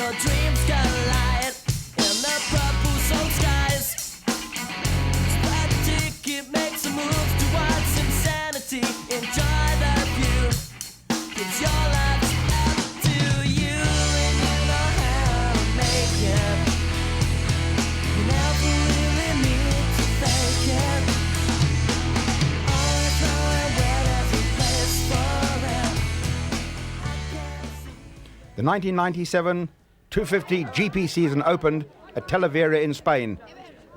your dreams collide in the purple soul skies. That ticket makes a move towards insanity. Enjoy the view, 'cause your life's up to you, and you know how to make it. You never really need to fake it. Always knowing where there's a place for it. I can't see. The 1997 250 GP season opened at Talavera in Spain.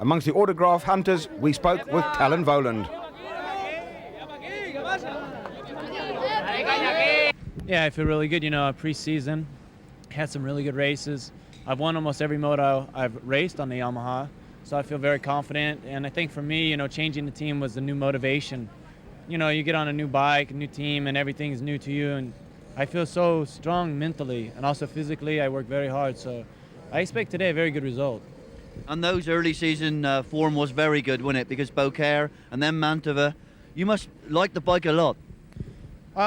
Amongst the autograph hunters, we spoke with Talon Voland. Yeah, I feel really good. You know, pre-season, had some really good races. I've won almost every moto I've raced on the Yamaha, so I feel very confident. And I think for me, you know, changing the team was a new motivation. You know, you get on a new bike, a new team, and everything's new to you. And I feel so strong mentally and also physically. I work very hard, so I expect today a very good result. And those early season form was very good, wasn't it? Because Beaucaire and then Mantova, you must like the bike a lot.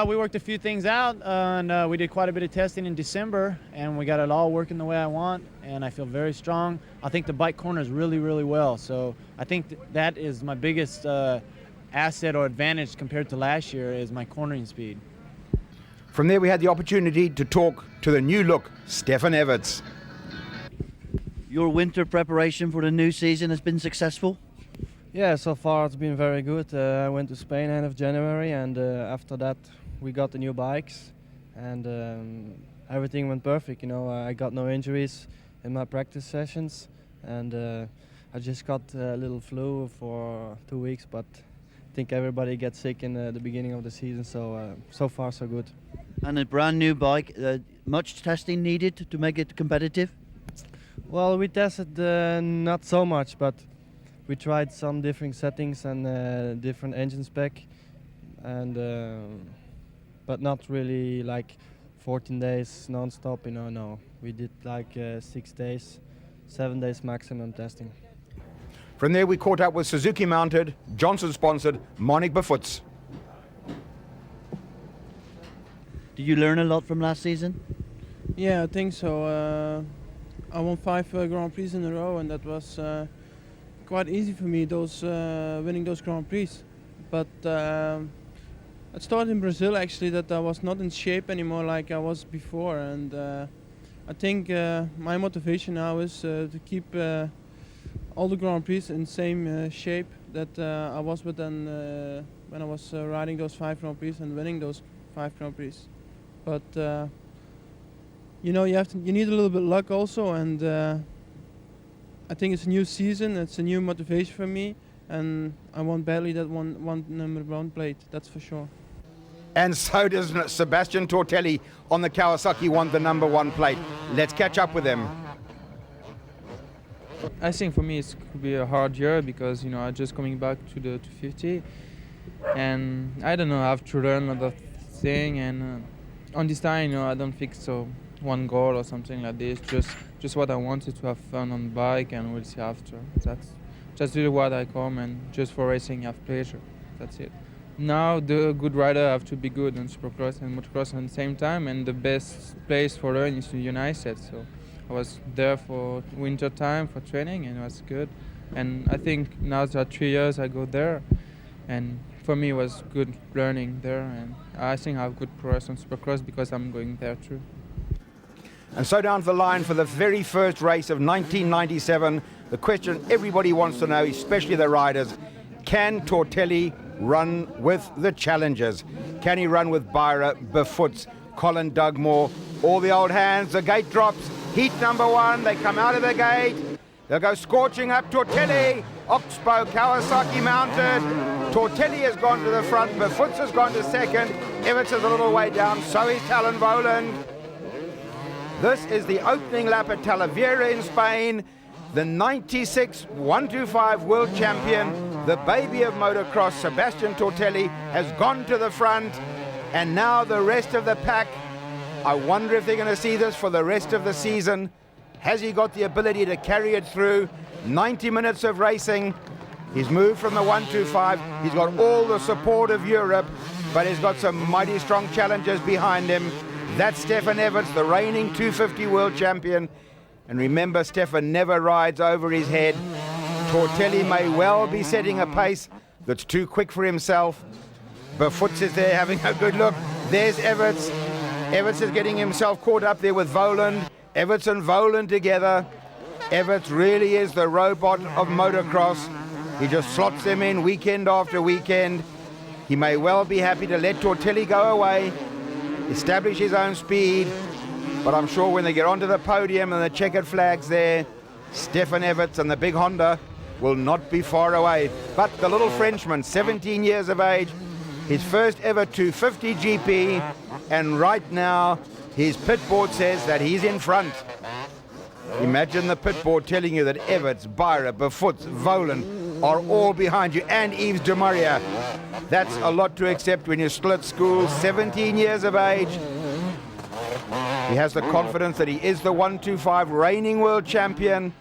We worked a few things out, and we did quite a bit of testing in December, and we got it all working the way I want, and I feel very strong. I think the bike corners really, really well, so I think that is my biggest asset or advantage compared to last year is my cornering speed. From there, we had the opportunity to talk to the new look, Stefan Everts. Your winter preparation for the new season has been successful? Yeah, so far it's been very good. I went to Spain end of January, and after that we got the new bikes, and everything went perfect. You know, I got no injuries in my practice sessions, and I just got a little flu for 2 weeks, but I think everybody gets sick in the beginning of the season, so so far so good. And a brand new bike, much testing needed to make it competitive? Well, we tested not so much, but we tried some different settings and different engine spec, and but not really like 14 days non-stop, you know. No, we did like 6 days, 7 days maximum testing. From there, we caught up with Suzuki-mounted, Johnson-sponsored Monique Befoots. Did you learn a lot from last season? Yeah, I think so. I won 5 Grand Prix in a row, and that was quite easy for me, winning those Grand Prix. But it started in Brazil actually, that I was not in shape anymore like I was before, and I think my motivation now is to keep all the Grand Prix in the same shape that I was with then when I was riding those 5 Grand Prix and winning those 5 Grand Prix. But you know, you need a little bit of luck also, and I think it's a new season, it's a new motivation for me, and I want badly that one number 1 plate, that's for sure. And so does Sebastian Tortelli on the Kawasaki want the number 1 plate. Let's catch up with him. I think for me it could be a hard year because, you know, I'm just coming back to the 250, and I don't know, I have to learn another thing, and on this time, you know, I don't think so. 1 goal or something like this, just what I wanted, to have fun on the bike, and we'll see after. That's just really what I come, and just for racing have pleasure. That's it. Now the good rider have to be good on Supercross and Motocross at the same time, and the best place for learning is the United States. So I was there for winter time for training, and it was good. And I think now that 3 years I go there, and for me it was good learning there, and I think I have good progress on Supercross because I'm going there too. And so down the line for the very first race of 1997, the question everybody wants to know, especially the riders, can Tortelli run with the challengers? Can he run with Byra, Befoots, Colin Dugmore, all the old hands? The gate drops, heat number 1, they come out of the gate, they'll go scorching up. Tortelli, Oxbow, Kawasaki mounted, Tortelli has gone to the front, Befoots has gone to second, Everts is a little way down, so is Talon Voland. This is the opening lap at Talavera in Spain. The 96 125 world champion, the baby of motocross, Sebastian Tortelli, has gone to the front, and now the rest of the pack. I wonder if they're going to see this for the rest of the season. Has he got the ability to carry it through? 90 minutes of racing. He's moved from the 125. He's got all the support of Europe, but he's got some mighty strong challengers behind him. That's Stefan Everts, the reigning 250 world champion. And remember, Stefan never rides over his head. Tortelli may well be setting a pace that's too quick for himself. Befoots is there having a good look. There's Everts. Everts is getting himself caught up there with Voland. Everts and Voland together. Everts really is the robot of motocross. He just slots them in weekend after weekend. He may well be happy to let Tortelli go away, establish his own speed, but I'm sure when they get onto the podium and the checkered flags there, Stefan Everts and the big Honda will not be far away. But the little Frenchman, 17 years of age, his first ever 250 GP, and right now his pit board says that he's in front. Imagine the pit board telling you that Everts, Byra, Befoots, Voland are all behind you, and Yves de Maria. That's a lot to accept when you're still at school, 17 years of age. He has the confidence that he is the 125 reigning world champion.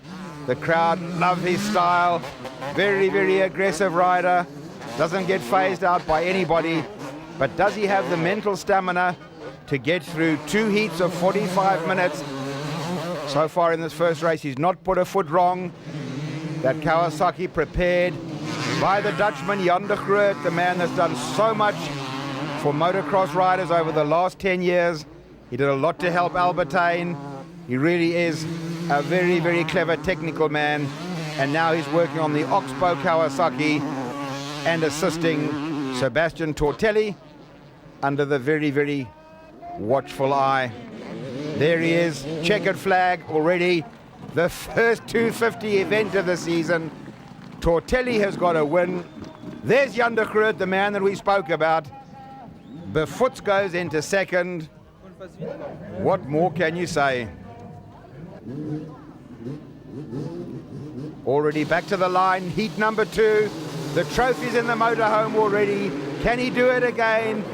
The crowd love his style. Very, very aggressive rider. Doesn't get phased out by anybody. But does he have the mental stamina to get through 2 heats of 45 minutes? So far in this first race, he's not put a foot wrong. That Kawasaki prepared by the Dutchman Jan de Groot, the man that's done so much for motocross riders over the last 10 years. He did a lot to help Albertine. He really is a very, very clever technical man. And now he's working on the Oxbow Kawasaki and assisting Sebastian Tortelli under the very, very watchful eye. There he is, checkered flag already. The first 250 event of the season. Tortelli has got a win. There's Jan de Groot, the man that we spoke about. Befoots goes into second. What more can you say? Already back to the line, heat number 2. The trophy's in the motorhome already. Can he do it again?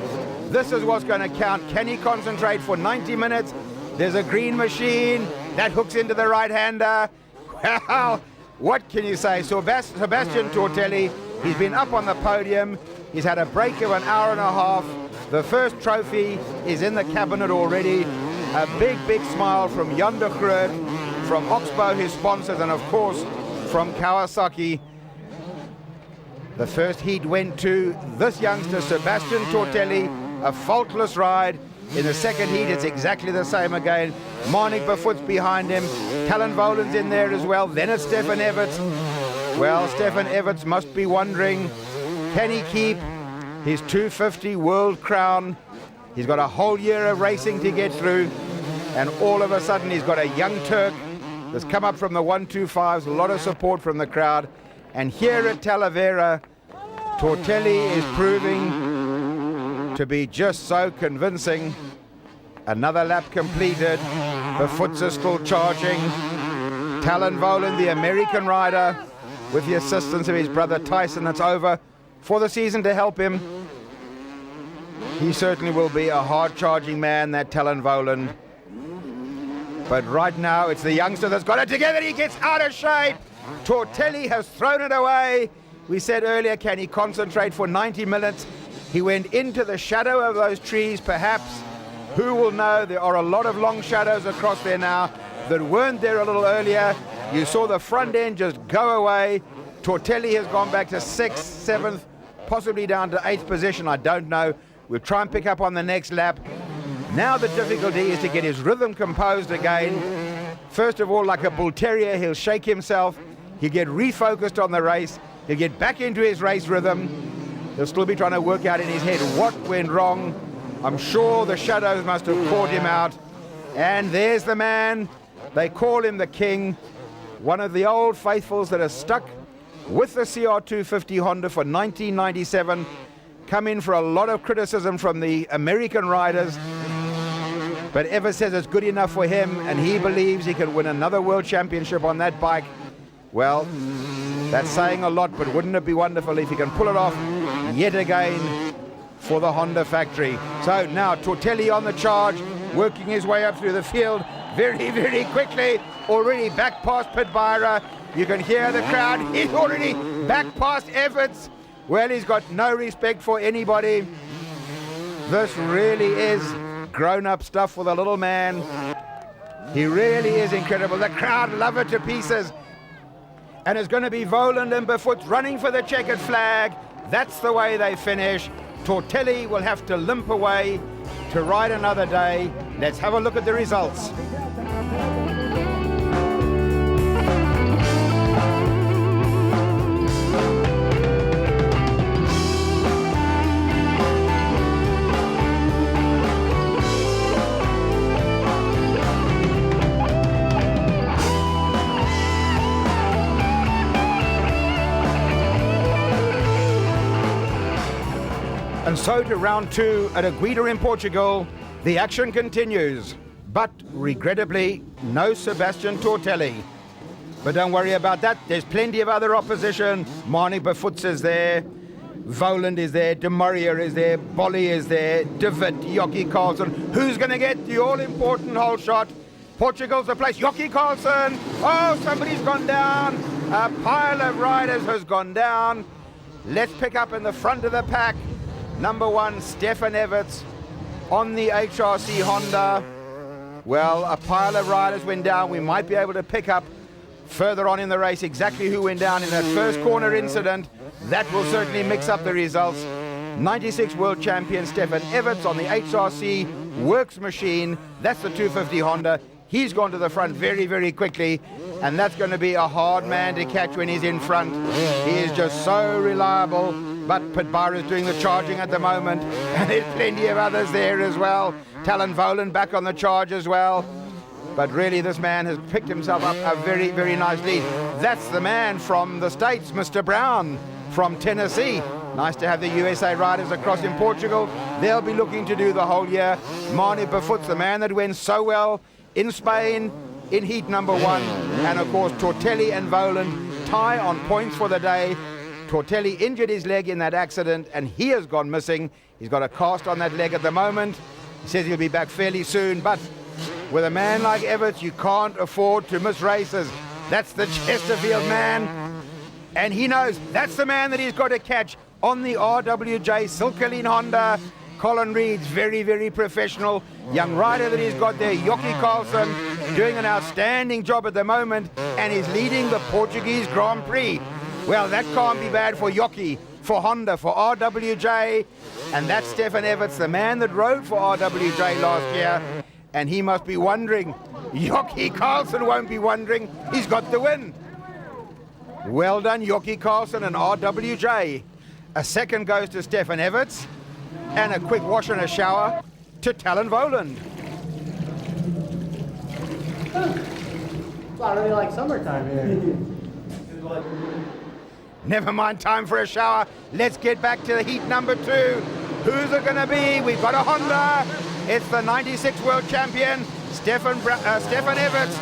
This is what's going to count. Can he concentrate for 90 minutes? There's a green machine that hooks into the right-hander. Well, what can you say? Sebastian Tortelli, he's been up on the podium. He's had a break of an hour and a half. The first trophy is in the cabinet already. A big, big smile from Jan de Groot, from Oxbow, his sponsors, and of course from Kawasaki. The first heat went to this youngster, Sebastian Tortelli, a faultless ride. In the second heat, it's exactly the same again. Marnik Befoots behind him. Talon Voland's in there as well. Then it's Stefan Everts. Well, Stefan Everts must be wondering, can he keep his 250 world crown? He's got a whole year of racing to get through. And all of a sudden, he's got a young Turk that's come up from the 125s. A lot of support from the crowd. And here at Talavera, Tortelli is proving to be just so convincing. Another lap completed. Befoots is still charging. Talon Voland, the American rider, with the assistance of his brother Tyson, that's over for the season to help him. He certainly will be a hard-charging man, that Talon Voland. But right now, it's the youngster that's got it together. He gets out of shape. Tortelli has thrown it away. We said earlier, can he concentrate for 90 minutes? He went into the shadow of those trees, perhaps. Who will know? There are a lot of long shadows across there now that weren't there a little earlier. You saw the front end just go away. Tortelli has gone back to 6th, 7th, possibly down to 8th position. I don't know. We'll try and pick up on the next lap. Now the difficulty is to get his rhythm composed again. First of all, like a bull terrier, he'll shake himself. He'll get refocused on the race. He'll get back into his race rhythm. He'll still be trying to work out in his head what went wrong. I'm sure the shadows must have caught him out. And there's the man. They call him the king. One of the old faithfuls that has stuck with the CR250 Honda for 1997. Come in for a lot of criticism from the American riders. But Ever says it's good enough for him, and he believes he can win another world championship on that bike. Well, that's saying a lot, but wouldn't it be wonderful if he can pull it off yet again for the Honda factory. So now Tortelli on the charge, working his way up through the field very, very quickly. Already back past Pit Byra. You can hear the crowd. He's already back past Everts. Well, he's got no respect for anybody. This really is grown-up stuff for the little man. He really is incredible. The crowd love it to pieces. And it's going to be Voland and Befoots running for the checkered flag. That's the way they finish. Tortelli will have to limp away to ride another day. Let's have a look at the results. And so to round 2 at Aguida in Portugal. The action continues, but regrettably, no Sebastian Tortelli. But don't worry about that. There's plenty of other opposition. Mani Befoots is there. Voland is there. De Maria is there. Bolly is there. De Wit, Jockey Carlson. Who's going to get the all-important hole shot? Portugal's the place. Jockey Carlson. Oh, somebody's gone down. A pile of riders has gone down. Let's pick up in the front of the pack. Number 1, Stefan Everts on the HRC Honda. Well, a pile of riders went down. We might be able to pick up further on in the race exactly who went down in that first corner incident. That will certainly mix up the results. 96 world champion Stefan Everts on the HRC Works machine. That's the 250 Honda. He's gone to the front very, very quickly, and that's going to be a hard man to catch when he's in front. He is just so reliable. But Pitbar is doing the charging at the moment, and there's plenty of others there as well. Talon Voland back on the charge as well. But really, this man has picked himself up a very, very nice lead. That's the man from the States, Mr. Brown from Tennessee. Nice to have the USA riders across in Portugal. They'll be looking to do the whole year. Mani Befoots, the man that went so well in Spain in heat number 1. And of course, Tortelli and Voland tie on points for the day. Tortelli injured his leg in that accident, and he has gone missing. He's got a cast on that leg at the moment. He says he'll be back fairly soon, but with a man like Everts, you can't afford to miss races. That's the Chesterfield man, and he knows that's the man that he's got to catch on the RWJ Silkeline Honda. Colin Reed's very, very professional young rider that he's got there. Jockey Carlson doing an outstanding job at the moment, and he's leading the Portuguese Grand Prix. Well, that can't be bad for Jockey, for Honda, for RWJ. And that's Stefan Everts, the man that rode for RWJ last year. And he must be wondering. Jockey Carlson won't be wondering. He's got the win. Well done, Jockey Carlson and RWJ. A second goes to Stefan Everts. And a quick wash and a shower to Talon Voland. It's already like summertime here. Never mind time for a shower. Let's get back to the heat number 2. Who's it going to be? We've got a Honda. It's the 96 world champion, Stefan Everts.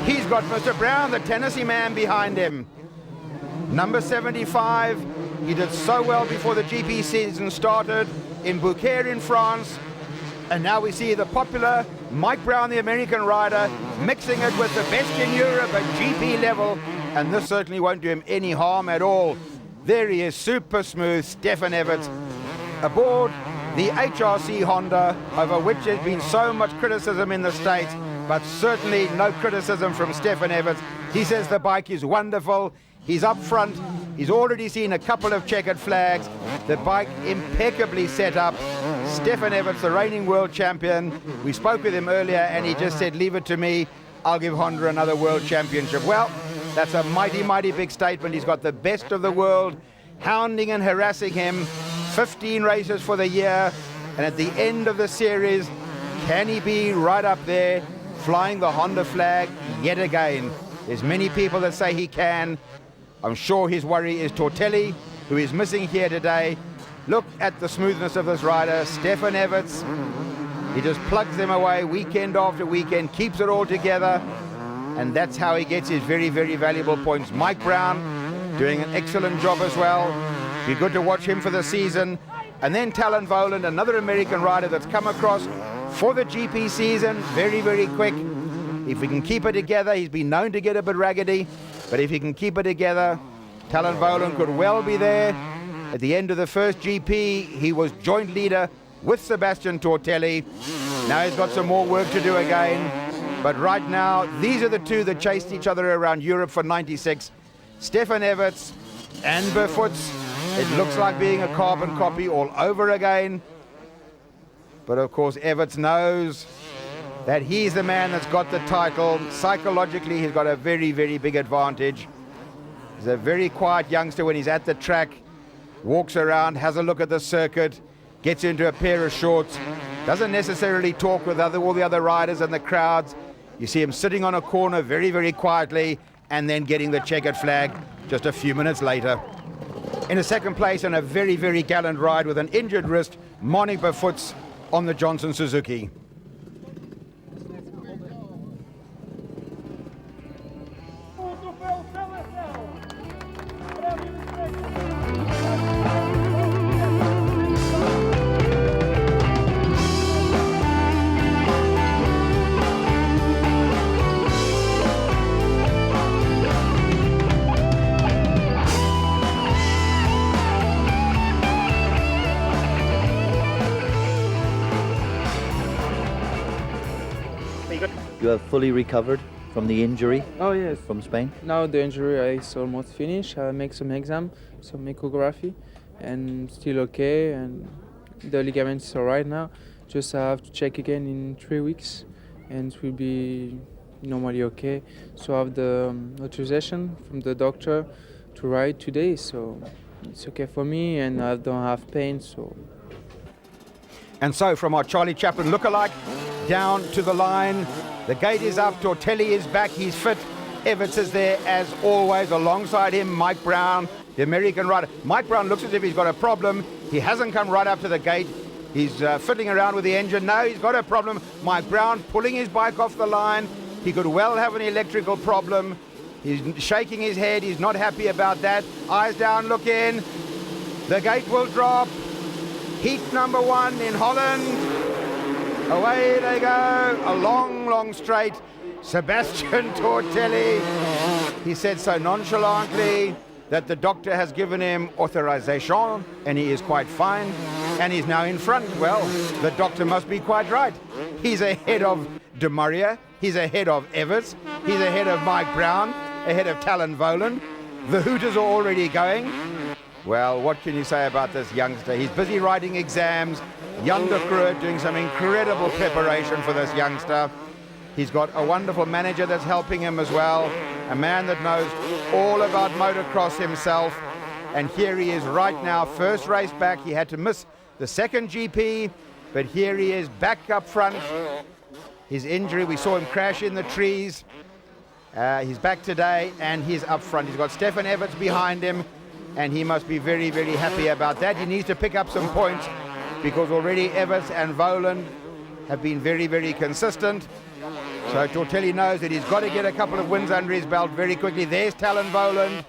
He's got Mr. Brown, the Tennessee man, behind him. Number 75. He did so well before the GP season started in Beaucaire in France. And now we see the popular Mike Brown, the American rider, mixing it with the best in Europe at GP level. And this certainly won't do him any harm at all. There he is, super smooth, Stefan Everts, aboard the HRC Honda, over which there's been so much criticism in the States, but certainly no criticism from Stefan Everts. He says the bike is wonderful. He's up front. He's already seen a couple of checkered flags. The bike impeccably set up. Stefan Everts, the reigning world champion. We spoke with him earlier, and he just said, leave it to me. I'll give Honda another world championship. Well, that's a mighty, mighty big statement. He's got the best of the world hounding and harassing him. 15 races for the year. And at the end of the series, can he be right up there flying the Honda flag yet again? There's many people that say he can. I'm sure his worry is Tortelli, who is missing here today. Look at the smoothness of this rider, Stefan Everts. He just plugs them away weekend after weekend, keeps it all together, and that's how he gets his very, very valuable points. Mike Brown doing an excellent job as well. Be good to watch him for the season. And then Talon Voland, another American rider that's come across for the GP season, very, very quick. If we can keep it together, he's been known to get a bit raggedy, but if he can keep it together, Talon Voland could well be there. At the end of the first GP, he was joint leader with Sebastian Tortelli. Now he's got some more work to do again. But right now, these are the two that chased each other around Europe for 96. Stefan Everts and Berfoots. It looks like being a carbon copy all over again. But of course, Everts knows that he's the man that's got the title. Psychologically, he's got a very, very big advantage. He's a very quiet youngster when he's at the track. Walks around, has a look at the circuit, gets into a pair of shorts. Doesn't necessarily talk with all the other riders and the crowds. You see him sitting on a corner very, very quietly and then getting the checkered flag just a few minutes later. In a second place and a very, very gallant ride with an injured wrist, Monique Berfoots on the Johnson Suzuki. You have fully recovered from the injury Oh yes. from Spain? Now the injury is almost finished. I make some exam, some echography, and still okay. And the ligaments are right now. Just I have to check again in 3 weeks, and it will be normally okay. So I have the authorization from the doctor to ride today. So it's okay for me, and I don't have pain. So. And so from our Charlie Chaplin lookalike down to the line, the gate is up, Tortelli is back, he's fit. Everts is there as always, alongside him Mike Brown, the American rider. Mike Brown looks as if he's got a problem. He hasn't come right up to the gate. He's fiddling around with the engine. No, he's got a problem. Mike Brown pulling his bike off the line. He could well have an electrical problem. He's shaking his head. He's not happy about that. Eyes down, look in. The gate will drop. Heat number 1 in Holland. Away they go. A long, long straight. Sebastian Tortelli. He said so nonchalantly that the doctor has given him authorization and he is quite fine. And he's now in front. Well, the doctor must be quite right. He's ahead of De Maria. He's ahead of Everts. He's ahead of Mike Brown. Ahead of Talon Voland. The Hooters are already going. Well, what can you say about this youngster? He's busy writing exams. Jan de Groot doing some incredible preparation for this youngster. He's got a wonderful manager that's helping him as well. A man that knows all about motocross himself. And here he is right now, first race back. He had to miss the second GP, but here he is back up front. His injury, we saw him crash in the trees. He's back today and he's up front. He's got Stefan Everts behind him. And he must be very, very happy about that. He needs to pick up some points because already Everts and Voland have been very, very consistent. So Tortelli knows that he's got to get a couple of wins under his belt very quickly. There's Talon Voland,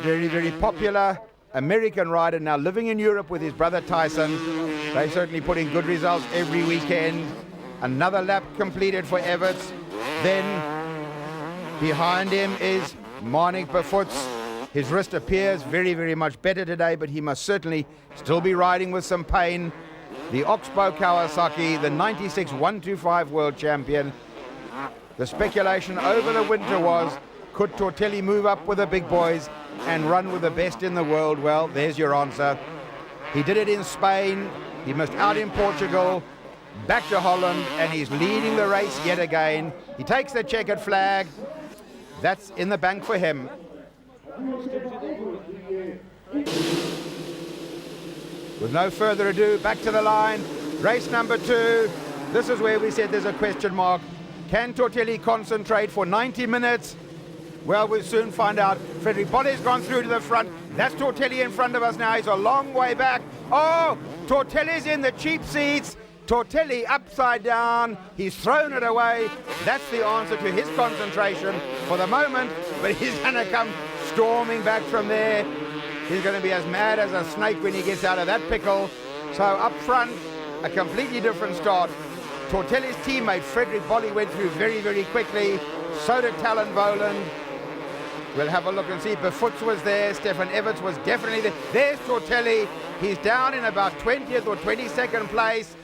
very, very popular American rider now living in Europe with his brother Tyson. They're certainly putting good results every weekend. Another lap completed for Everts. Then behind him is Monique Berfoots. His wrist appears very, very much better today, but he must certainly still be riding with some pain. The Oxbow Kawasaki, the 96 125 world champion. The speculation over the winter was, could Tortelli move up with the big boys and run with the best in the world? Well, there's your answer. He did it in Spain. He missed out in Portugal. Back to Holland, and he's leading the race yet again. He takes the checkered flag. That's in the bank for him. With no further ado, back to the line. Race number 2. This is where we said there's a question mark. Can Tortelli concentrate for 90 minutes? Well, we'll soon find out. Frederick Bolle's gone through to the front. That's Tortelli in front of us now. He's a long way back. Oh, Tortelli's in the cheap seats. Tortelli upside down. He's thrown it away. That's the answer to his concentration for the moment. But he's going to come storming back from there. He's going to be as mad as a snake when he gets out of that pickle. So up front, a completely different start. Tortelli's teammate Frederick Bolle went through very, very quickly. So did Talon Voland. We'll have a look and see. Berfoots was there. Stefan Everts was definitely there. There's Tortelli. He's down in about 20th or 22nd place.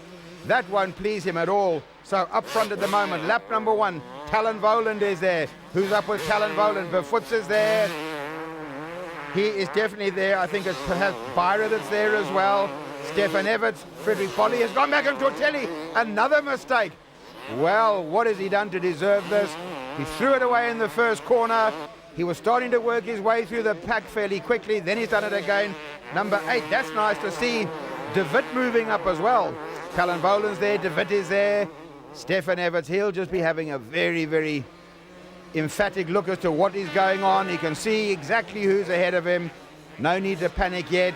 That won't please him at all. So up front at the moment, lap number 1, Talon Voland is there. Who's up with Talon Voland? Befoots is there. He is definitely there. I think it's perhaps Byra that's there as well. Stefan Everts, Frederick Polly has gone back, and Tortelli, another mistake. Well, what has he done to deserve this? He threw it away in the first corner. He was starting to work his way through the pack fairly quickly. Then he's done it again. Number 8, that's nice to see. De Wit moving up as well. Talon Voland's there, De Wit is there. Stefan Everts, he'll just be having a very, very emphatic look as to what is going on. He can see exactly who's ahead of him. No need to panic yet.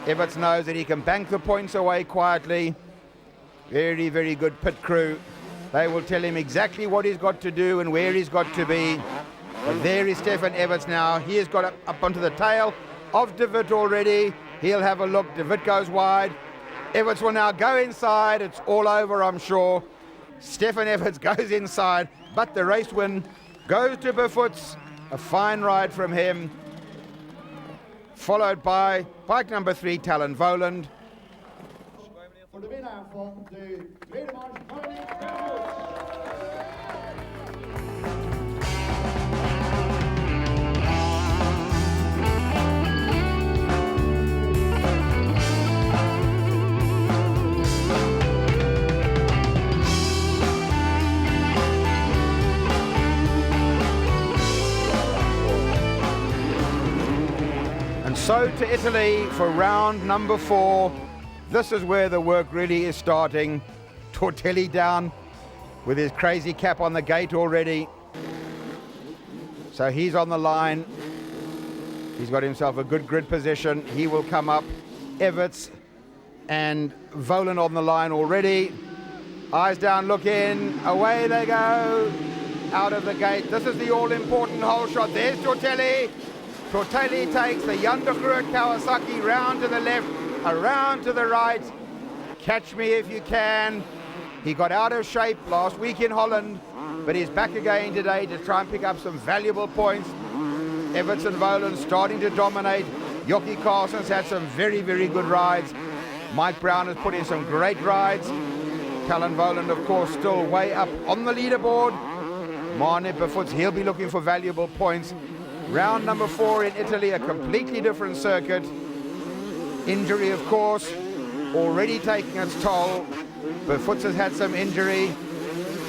Everts knows that he can bank the points away quietly. Very, very good pit crew. They will tell him exactly what he's got to do and where he's got to be. But there is Stefan Everts now. He has got up onto the tail of De Wit already. He'll have a look. De Wit goes wide. Everts will now go inside. It's all over, I'm sure. Stefan Everts goes inside, but the race win goes to Befoots. A fine ride from him. Followed by bike number 3, Talon Voland. Voor de winnaar van de tweede manche, Campionato. And so to Italy for round number 4. This is where the work really is starting. Tortelli down with his crazy cap on the gate already. So he's on the line. He's got himself a good grid position. He will come up. Everts and Voland on the line already. Eyes down, look in. Away they go. Out of the gate. This is the all-important hole shot. There's Tortelli. Tortelli takes the Yandakura Kawasaki round to the left, around to the right. Catch me if you can. He got out of shape last week in Holland, but he's back again today to try and pick up some valuable points. Everts and Voland starting to dominate. Jockey Carson's had some very, very good rides. Mike Brown has put in some great rides. Talon Voland, of course, still way up on the leaderboard. Marne Befoots, he'll be looking for valuable points. Round number 4 in Italy, a completely different circuit. Injury, of course, already taking its toll. Befoots has had some injury.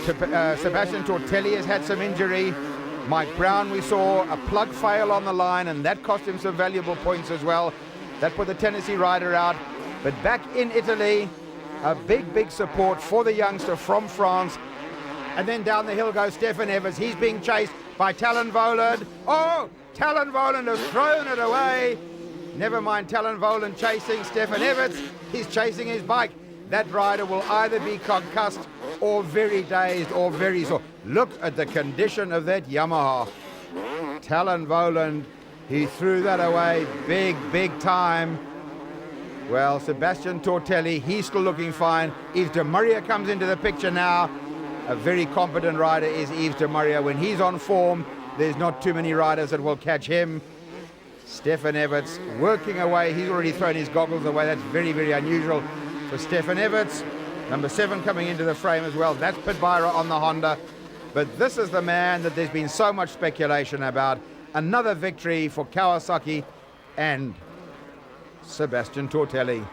Sebastian Tortelli has had some injury. Mike Brown, we saw a plug fail on the line, and that cost him some valuable points as well. That put the Tennessee rider out. But back in Italy, a big, big support for the youngster from France. And then down the hill goes Stefan Everts. He's being chased by Talon Voland. Oh, Talon Voland has thrown it away. Never mind Talon Voland chasing Stefan Everts. He's chasing his bike. That rider will either be concussed or very dazed or very sore. Look at the condition of that Yamaha. Talon Voland, he threw that away big, big time. Well, Sebastian Tortelli, he's still looking fine. Yves de Maria comes into the picture now. A very competent rider is Yves de Maria. When he's on form, there's not too many riders that will catch him. Stefan Everts working away. He's already thrown his goggles away. That's very, very unusual for Stefan Everts. Number 7 coming into the frame as well. That's Pitbyra on the Honda. But this is the man that there's been so much speculation about. Another victory for Kawasaki and Sebastian Tortelli.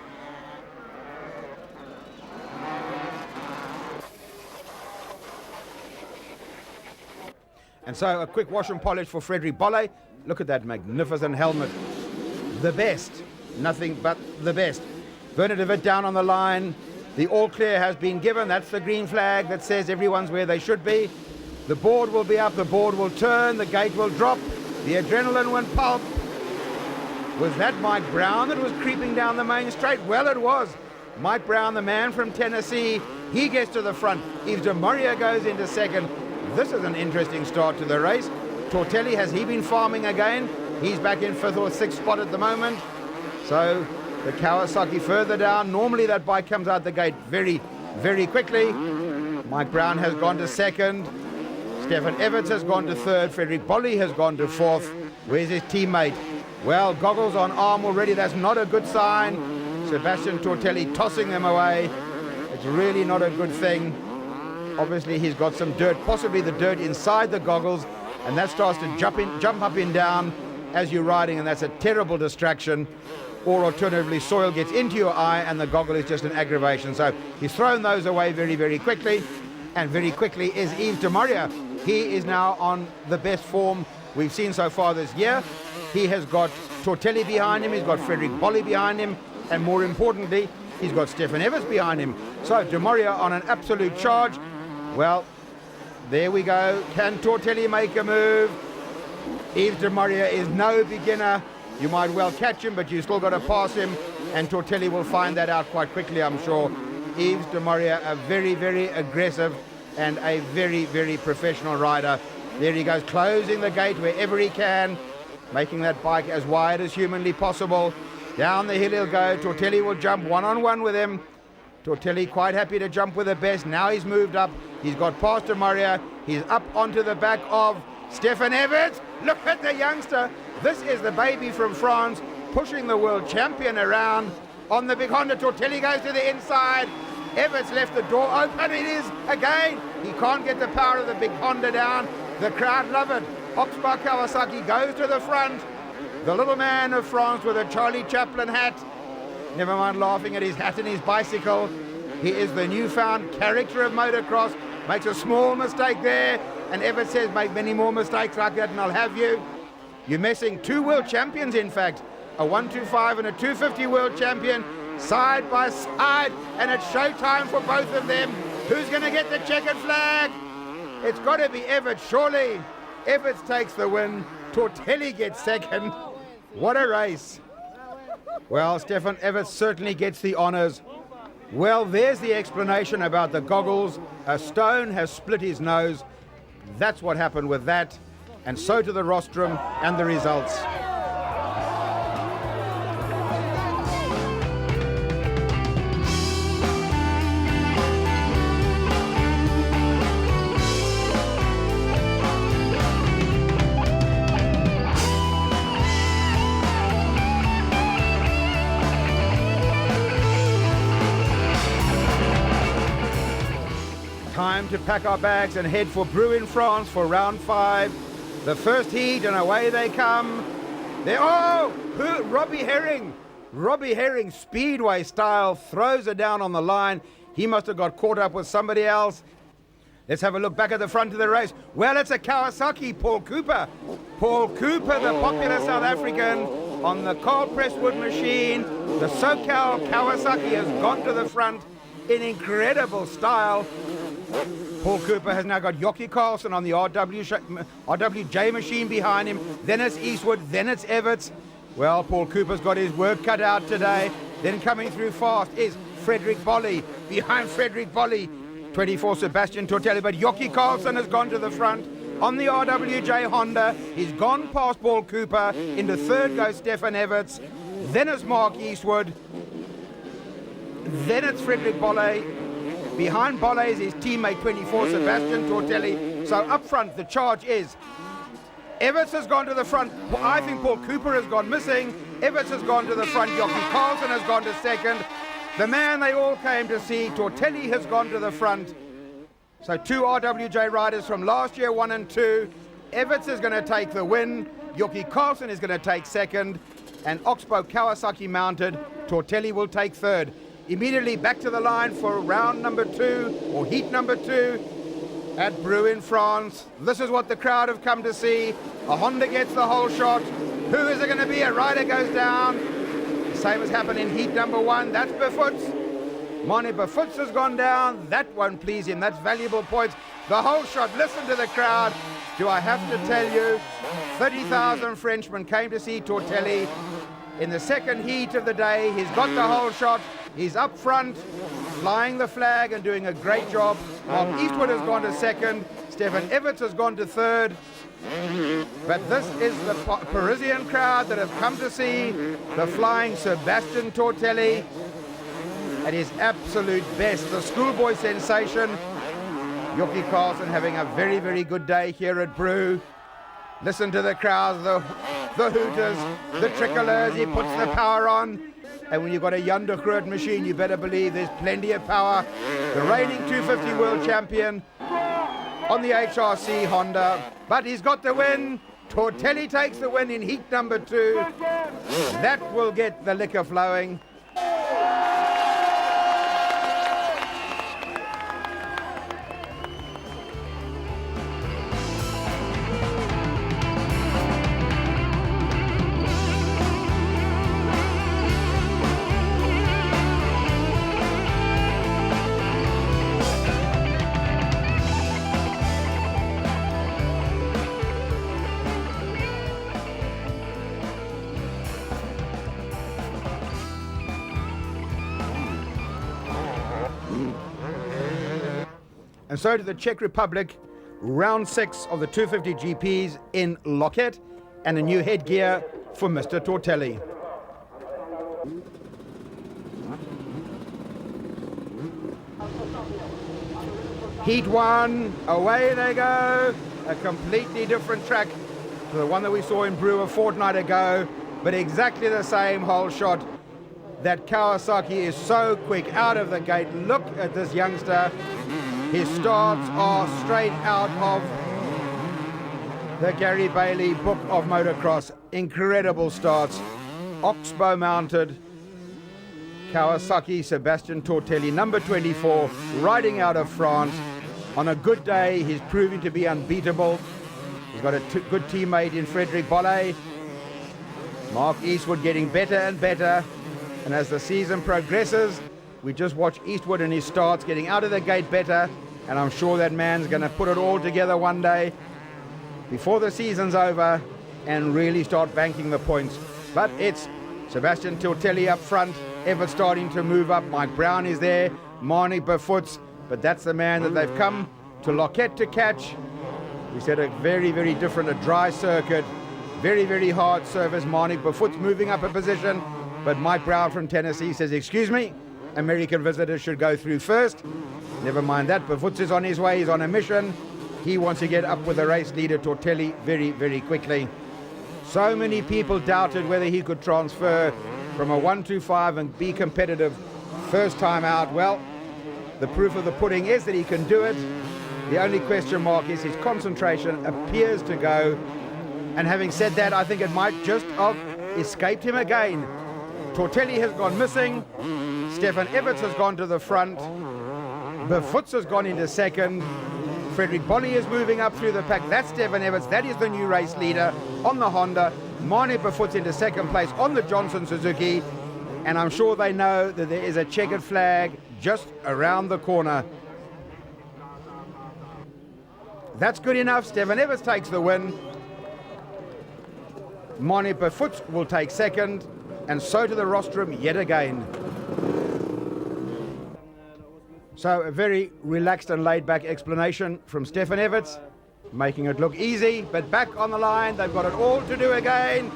And so a quick wash and polish for Frederick Bolle. Look at that magnificent helmet. The best. Nothing but the best. Werner de Wit down on the line. The all clear has been given. That's the green flag that says everyone's where they should be. The board will be up. The board will turn. The gate will drop. The adrenaline went pulp. Was that Mike Brown that was creeping down the main straight? Well, it was. Mike Brown, the man from Tennessee, he gets to the front. Yves de Maria goes into second. This is an interesting start to the race. Tortelli, has he been farming again? He's back in 5th or 6th spot at the moment. So the Kawasaki further down. Normally that bike comes out the gate very, very quickly. Mike Brown has gone to 2nd. Stefan Everts has gone to 3rd. Frederick Bolle has gone to 4th. Where's his teammate? Well, goggles on arm already. That's not a good sign. Sebastian Tortelli tossing them away. It It's really not a good thing. Obviously, he's got some dirt, possibly the dirt inside the goggles, and that starts to jump up and down as you're riding, and that's a terrible distraction. Or alternatively, soil gets into your eye and the goggle is just an aggravation. So he's thrown those away very, very quickly. And very quickly is Yves de Maria. He is now on the best form we've seen so far this year. He has got Tortelli behind him, he's got Frederick Bolli behind him, and more importantly, he's got Stefan Everts behind him. So de Maria on an absolute charge. Well, there we go. Can Tortelli make a move? Yves de Maria is no beginner. You might well catch him, but you still got to pass him, and Tortelli will find that out quite quickly, I'm sure. Yves de Maria, a very, very aggressive and a very, very professional rider. There he goes, closing the gate wherever he can, making that bike as wide as humanly possible. Down the hill he'll go. Tortelli will jump one-on-one with him. Tortelli quite happy to jump with the best. Now he's moved up. He's got past de Maria. He's up onto the back of Stefan Everts. Look at the youngster. This is the baby from France pushing the world champion around on the big Honda. Tortelli goes to the inside. Everts left the door open. It is again. He can't get the power of the big Honda down. The crowd love it. Oxbow Kawasaki goes to the front. The little man of France with a Charlie Chaplin hat. Never mind laughing at his hat and his bicycle. He is the newfound character of motocross. Makes a small mistake there. And Everts says, make many more mistakes like that and I'll have you. You're missing two world champions, in fact. A 125 and a 250 world champion side by side. And it's showtime for both of them. Who's going to get the checkered flag? It's got to be Everts, surely. Everts takes the win. Tortelli gets second. What a race. Well, Stefan Everts certainly gets the honours. Well, there's the explanation about the goggles. A stone has split his nose. That's what happened with that. And so to the rostrum and the results. Time to pack our bags and head for Brou in France for round 5. The first heat, and away they come. Robbie Herring. Robbie Herring, speedway style, throws it down on the line. He must have got caught up with somebody else. Let's have a look back at the front of the race. Well, it's a Kawasaki, Paul Cooper. Paul Cooper, the popular South African, on the Carl Presswood machine. The SoCal Kawasaki has gone to the front in incredible style. Paul Cooper has now got Jockey Carlson on the RWJ machine behind him. Then it's Eastwood, then it's Everts. Well, Paul Cooper's got his work cut out today. Then coming through fast is Frederick Bolli. Behind Frederick Bolli, 24 Sebastian Tortelli, but Jockey Carlson has gone to the front on the RWJ Honda. He's gone past Paul Cooper. Into third goes Stefan Everts. Then it's Mark Eastwood. Then it's Frederick Bolli. Behind Bolli is his teammate 24 Sebastian Tortelli. So up front the charge is Everts has gone to the front. I think Paul Cooper has gone missing. Everts has gone to the front. Jockey Carlson has gone to second. The man they all came to see, Tortelli, has gone to the front. So two RWJ riders from last year, 1 and 2. Everts is going to take the win. Jockey Carlson is going to take second. And Oxbow Kawasaki mounted. Tortelli will take third. Immediately back to the line for round number 2, or heat number 2 at Brou in France. This is what the crowd have come to see. A Honda gets the whole shot. Who is it going to be? A rider goes down. The same has happened in heat number 1. That's Befoots. Moni Befoots has gone down. That won't please him. That's valuable points. The whole shot. Listen to the crowd. Do I have to tell you? 30,000 Frenchmen came to see Tortelli. In the second heat of the day, he's got the whole shot. He's up front, flying the flag and doing a great job. Mark Eastwood has gone to second. Stefan Everts has gone to third. But this is the Parisian crowd that have come to see the flying Sebastian Tortelli at his absolute best. The schoolboy sensation. Jockey Carlson having a very, very good day here at Brou. Listen to the crowd, the hooters, the tricolors. He puts the power on. And when you've got a Yandegrud machine, you better believe there's plenty of power. The reigning 250 world champion on the HRC Honda, but he's got the win. Tortelli takes the win in heat number 2. That will get the liquor flowing. And so to the Czech Republic, round 6 of the 250 GPs in Loket, and a new headgear for Mr. Tortelli. Heat 1, away they go. A completely different track to the one that we saw in Brew a fortnight ago, but exactly the same hole shot. That Kawasaki is so quick out of the gate. Look at this youngster. His starts are straight out of the Gary Bailey book of motocross. Incredible starts. Oxbow mounted. Kawasaki Sebastian Tortelli, number 24, riding out of France. On a good day, he's proving to be unbeatable. He's got a good teammate in Frederick Bolle. Mark Eastwood getting better and better. And as the season progresses, we just watch Eastwood and his starts getting out of the gate better, and I'm sure that man's going to put it all together one day before the season's over and really start banking the points. But it's Sebastian Tortelli up front, Everett starting to move up, Mike Brown is there, Marnie Befoots, but that's the man that they've come to Loket to catch. We said a very, very different, a dry circuit, very, very hard service. Marnie Befoots moving up a position, but Mike Brown from Tennessee says, excuse me, American visitors should go through first. Never mind that, Befoots is on his way, he's on a mission. He wants to get up with the race leader, Tortelli, very, very quickly. So many people doubted whether he could transfer from a 125 and be competitive first time out. Well, the proof of the pudding is that he can do it. The only question mark is his concentration appears to go. And having said that, I think it might just have escaped him again. Tortelli has gone missing. Stefan Everts has gone to the front. Befoots has gone into second. Frederick Bolle is moving up through the pack. That's Stefan Everts. That is the new race leader on the Honda. Marnie Befoots into second place on the Johnson Suzuki. And I'm sure they know that there is a checkered flag just around the corner. That's good enough. Stefan Everts takes the win. Marnie Befoots will take second. And so to the rostrum yet again. So a very relaxed and laid-back explanation from Stefan Everts, making it look easy, but back on the line, they've got it all to do again.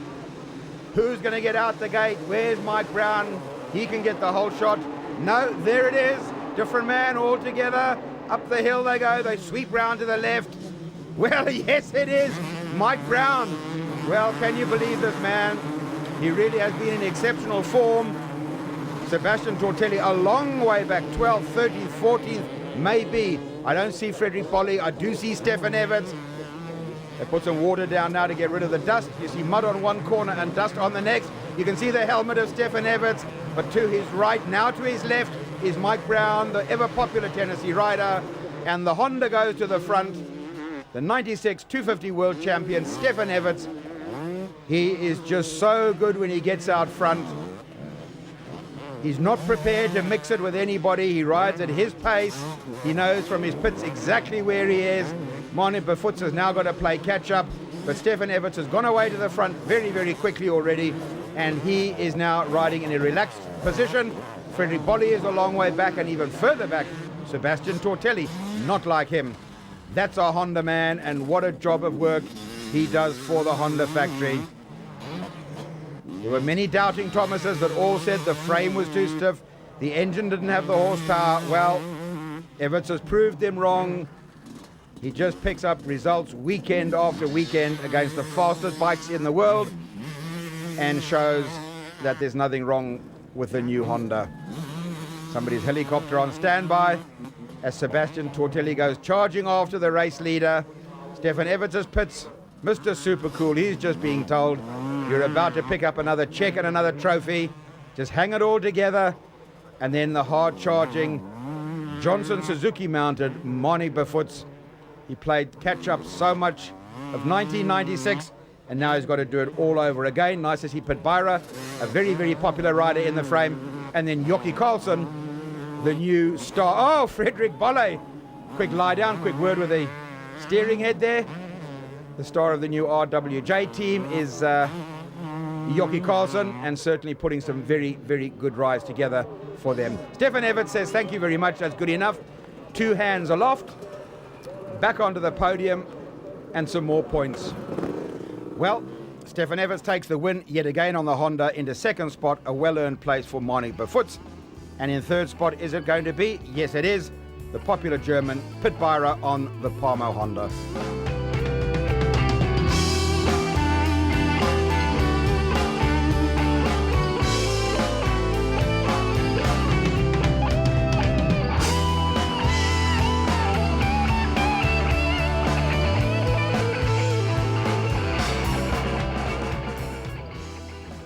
Who's going to get out the gate? Where's Mike Brown? He can get the whole shot. No, there it is. Different man altogether. Up the hill they go. They sweep round to the left. Well, yes, it is. Mike Brown. Well, can you believe this man? He really has been in exceptional form. Sebastian Tortelli a long way back, 12th, 13th, 14th, maybe. I don't see Frederick Bolle. I do see Stefan Everts. They put some water down now to get rid of the dust. You see mud on one corner and dust on the next. You can see the helmet of Stefan Everts, but to his right, now to his left, is Mike Brown, the ever-popular Tennessee rider, and the Honda goes to the front. The 96 250 world champion, Stefan Everts. He is just so good when he gets out front. He's not prepared to mix it with anybody. He rides at his pace. He knows from his pits exactly where he is. Marnie Befoots has now got to play catch-up, but Stefan Everts has gone away to the front very, very quickly already, and he is now riding in a relaxed position. Frederick Bolle is a long way back, and even further back, Sebastian Tortelli, not like him. That's a Honda man, and what a job of work he does for the Honda factory. There were many doubting Thomases that all said the frame was too stiff, the engine didn't have the horsepower. Well, Everts has proved them wrong. He just picks up results weekend after weekend against the fastest bikes in the world and shows that there's nothing wrong with the new Honda. Somebody's helicopter on standby as Sebastian Tortelli goes charging after the race leader. Stefan Everts' pits. Mr. Super Cool, he's just being told, you're about to pick up another check and another trophy. Just hang it all together. And then the hard-charging Johnson Suzuki mounted Mani Befoots. He played catch-up so much of 1996, and now he's got to do it all over again. Nice to see Pit Byra, a very, very popular rider in the frame. And then Jockey Carlson, the new star. Oh, Frederick Bolle. Quick lie down, quick word with the steering head there. The star of the new RWJ team is Jockey Carlson, and certainly putting some very, very good rides together for them. Stefan Everts says, thank you very much, that's good enough. 2 hands aloft, back onto the podium, and some more points. Well, Stefan Everts takes the win yet again on the Honda. Into second spot, a well-earned place for Mani Befoots. And in third spot, is it going to be? Yes, it is. The popular German Pit Byra on the Parmo Honda.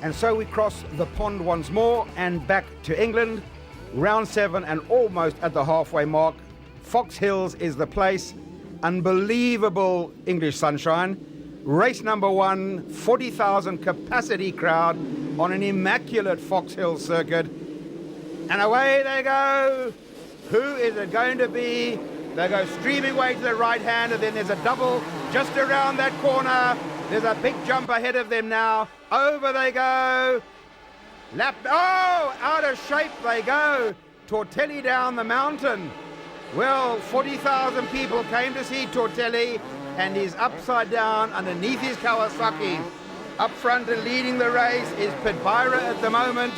And so we cross the pond once more and back to England. Round 7 and almost at the halfway mark. Fox Hills is the place. Unbelievable English sunshine. Race number 1, 40,000 capacity crowd on an immaculate Fox Hills circuit. And away they go. Who is it going to be? They go streaming away to the right hand, and then there's a double just around that corner. There's a big jump ahead of them now. Over they go. Out of shape they go. Tortelli down the mountain. Well, 40,000 people came to see Tortelli, and he's upside down underneath his Kawasaki. Up front and leading the race is Pit Byra at the moment,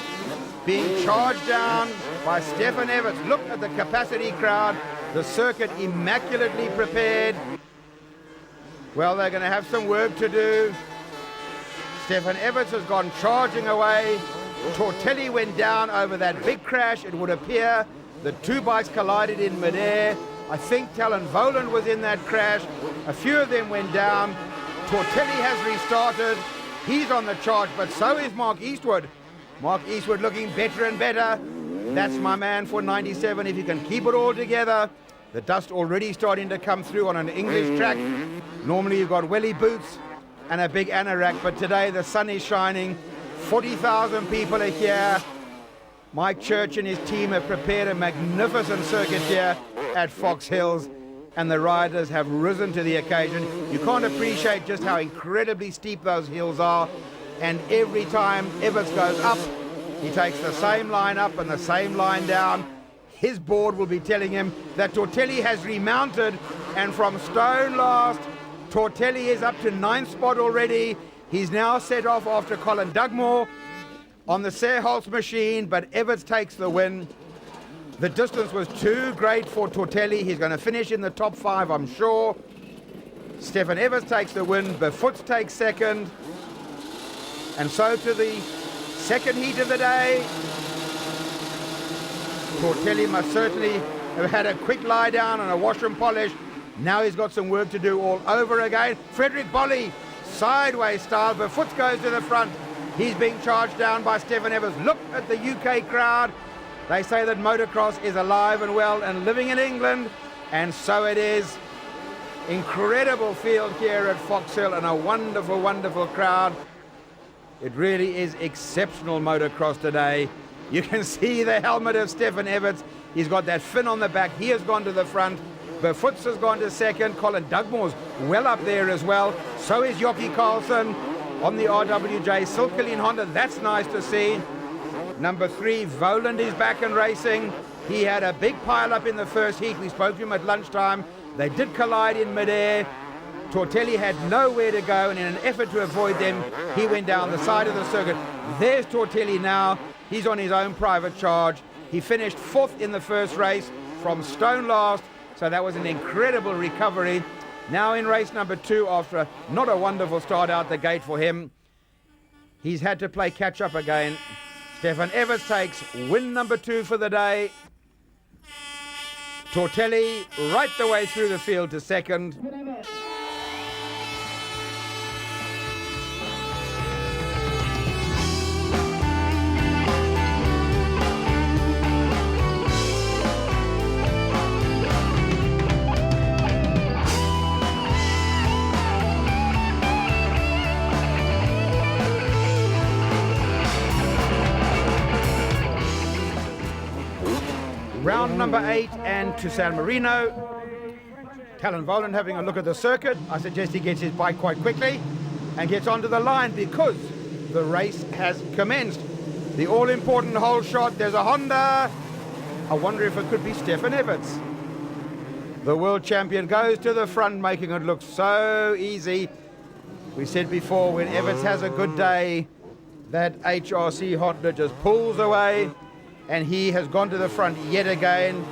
being charged down by Stefan Everts. Look at the capacity crowd. The circuit immaculately prepared. Well, they're going to have some work to do. Stefan Everts has gone charging away. Tortelli went down over that big crash, it would appear. The 2 bikes collided in midair. I think Talon Voland was in that crash. A few of them went down. Tortelli has restarted. He's on the charge, but so is Mark Eastwood. Mark Eastwood looking better and better. That's my man for 97, if he can keep it all together. The dust already starting to come through on an English track. Normally you've got welly boots and a big anorak, but today the sun is shining. 40,000 people are here. Mike Church and his team have prepared a magnificent circuit here at Fox Hills, and the riders have risen to the occasion. You can't appreciate just how incredibly steep those hills are, and every time Everts goes up, he takes the same line up and the same line down. His board will be telling him that Tortelli has remounted, and from stone last, Tortelli is up to 9th spot already. He's now set off after Colin Dugmore on the Serholz machine, but Everts takes the win. The distance was too great for Tortelli. He's going to finish in the top 5, I'm sure. Stefan Everts takes the win. Befoots takes second. And so to the second heat of the day. Tortelli must certainly have had a quick lie down and a wash and polish. Now he's got some work to do all over again. Frederick Bolle, sideways style. Befoots goes to the front. He's being charged down by Stefan Everts. Look at the UK crowd. They say that motocross is alive and well and living in England, and so it is. Incredible field here at Fox Hill, and a wonderful, wonderful crowd. It really is exceptional motocross today. You can see the helmet of Stefan Everts. He's got that fin on the back. He has gone to the front. Befoots has gone to second. Colin Dugmore's well up there as well. So is Jockey Carlson on the RWJ Silkeline Honda. That's nice to see. Number 3, Voland is back and racing. He had a big pile up in the first heat. We spoke to him at lunchtime. They did collide in midair. Tortelli had nowhere to go, and in an effort to avoid them, he went down the side of the circuit. There's Tortelli now. He's on his own private charge. He finished 4th in the first race from stone last, so that was an incredible recovery. Now in race number 2, after not a wonderful start out the gate for him, he's had to play catch up again. Stefan Everts takes win number 2 for the day. Tortelli right the way through the field to second. Round number 8 and to San Marino. Talon Voland having a look at the circuit. I suggest he gets his bike quite quickly and gets onto the line because the race has commenced. The all-important hole shot. There's a Honda. I wonder if it could be Stefan Everts. The world champion goes to the front, making it look so easy. We said before, when Everts has a good day, that HRC Honda just pulls away. And he has gone to the front yet again.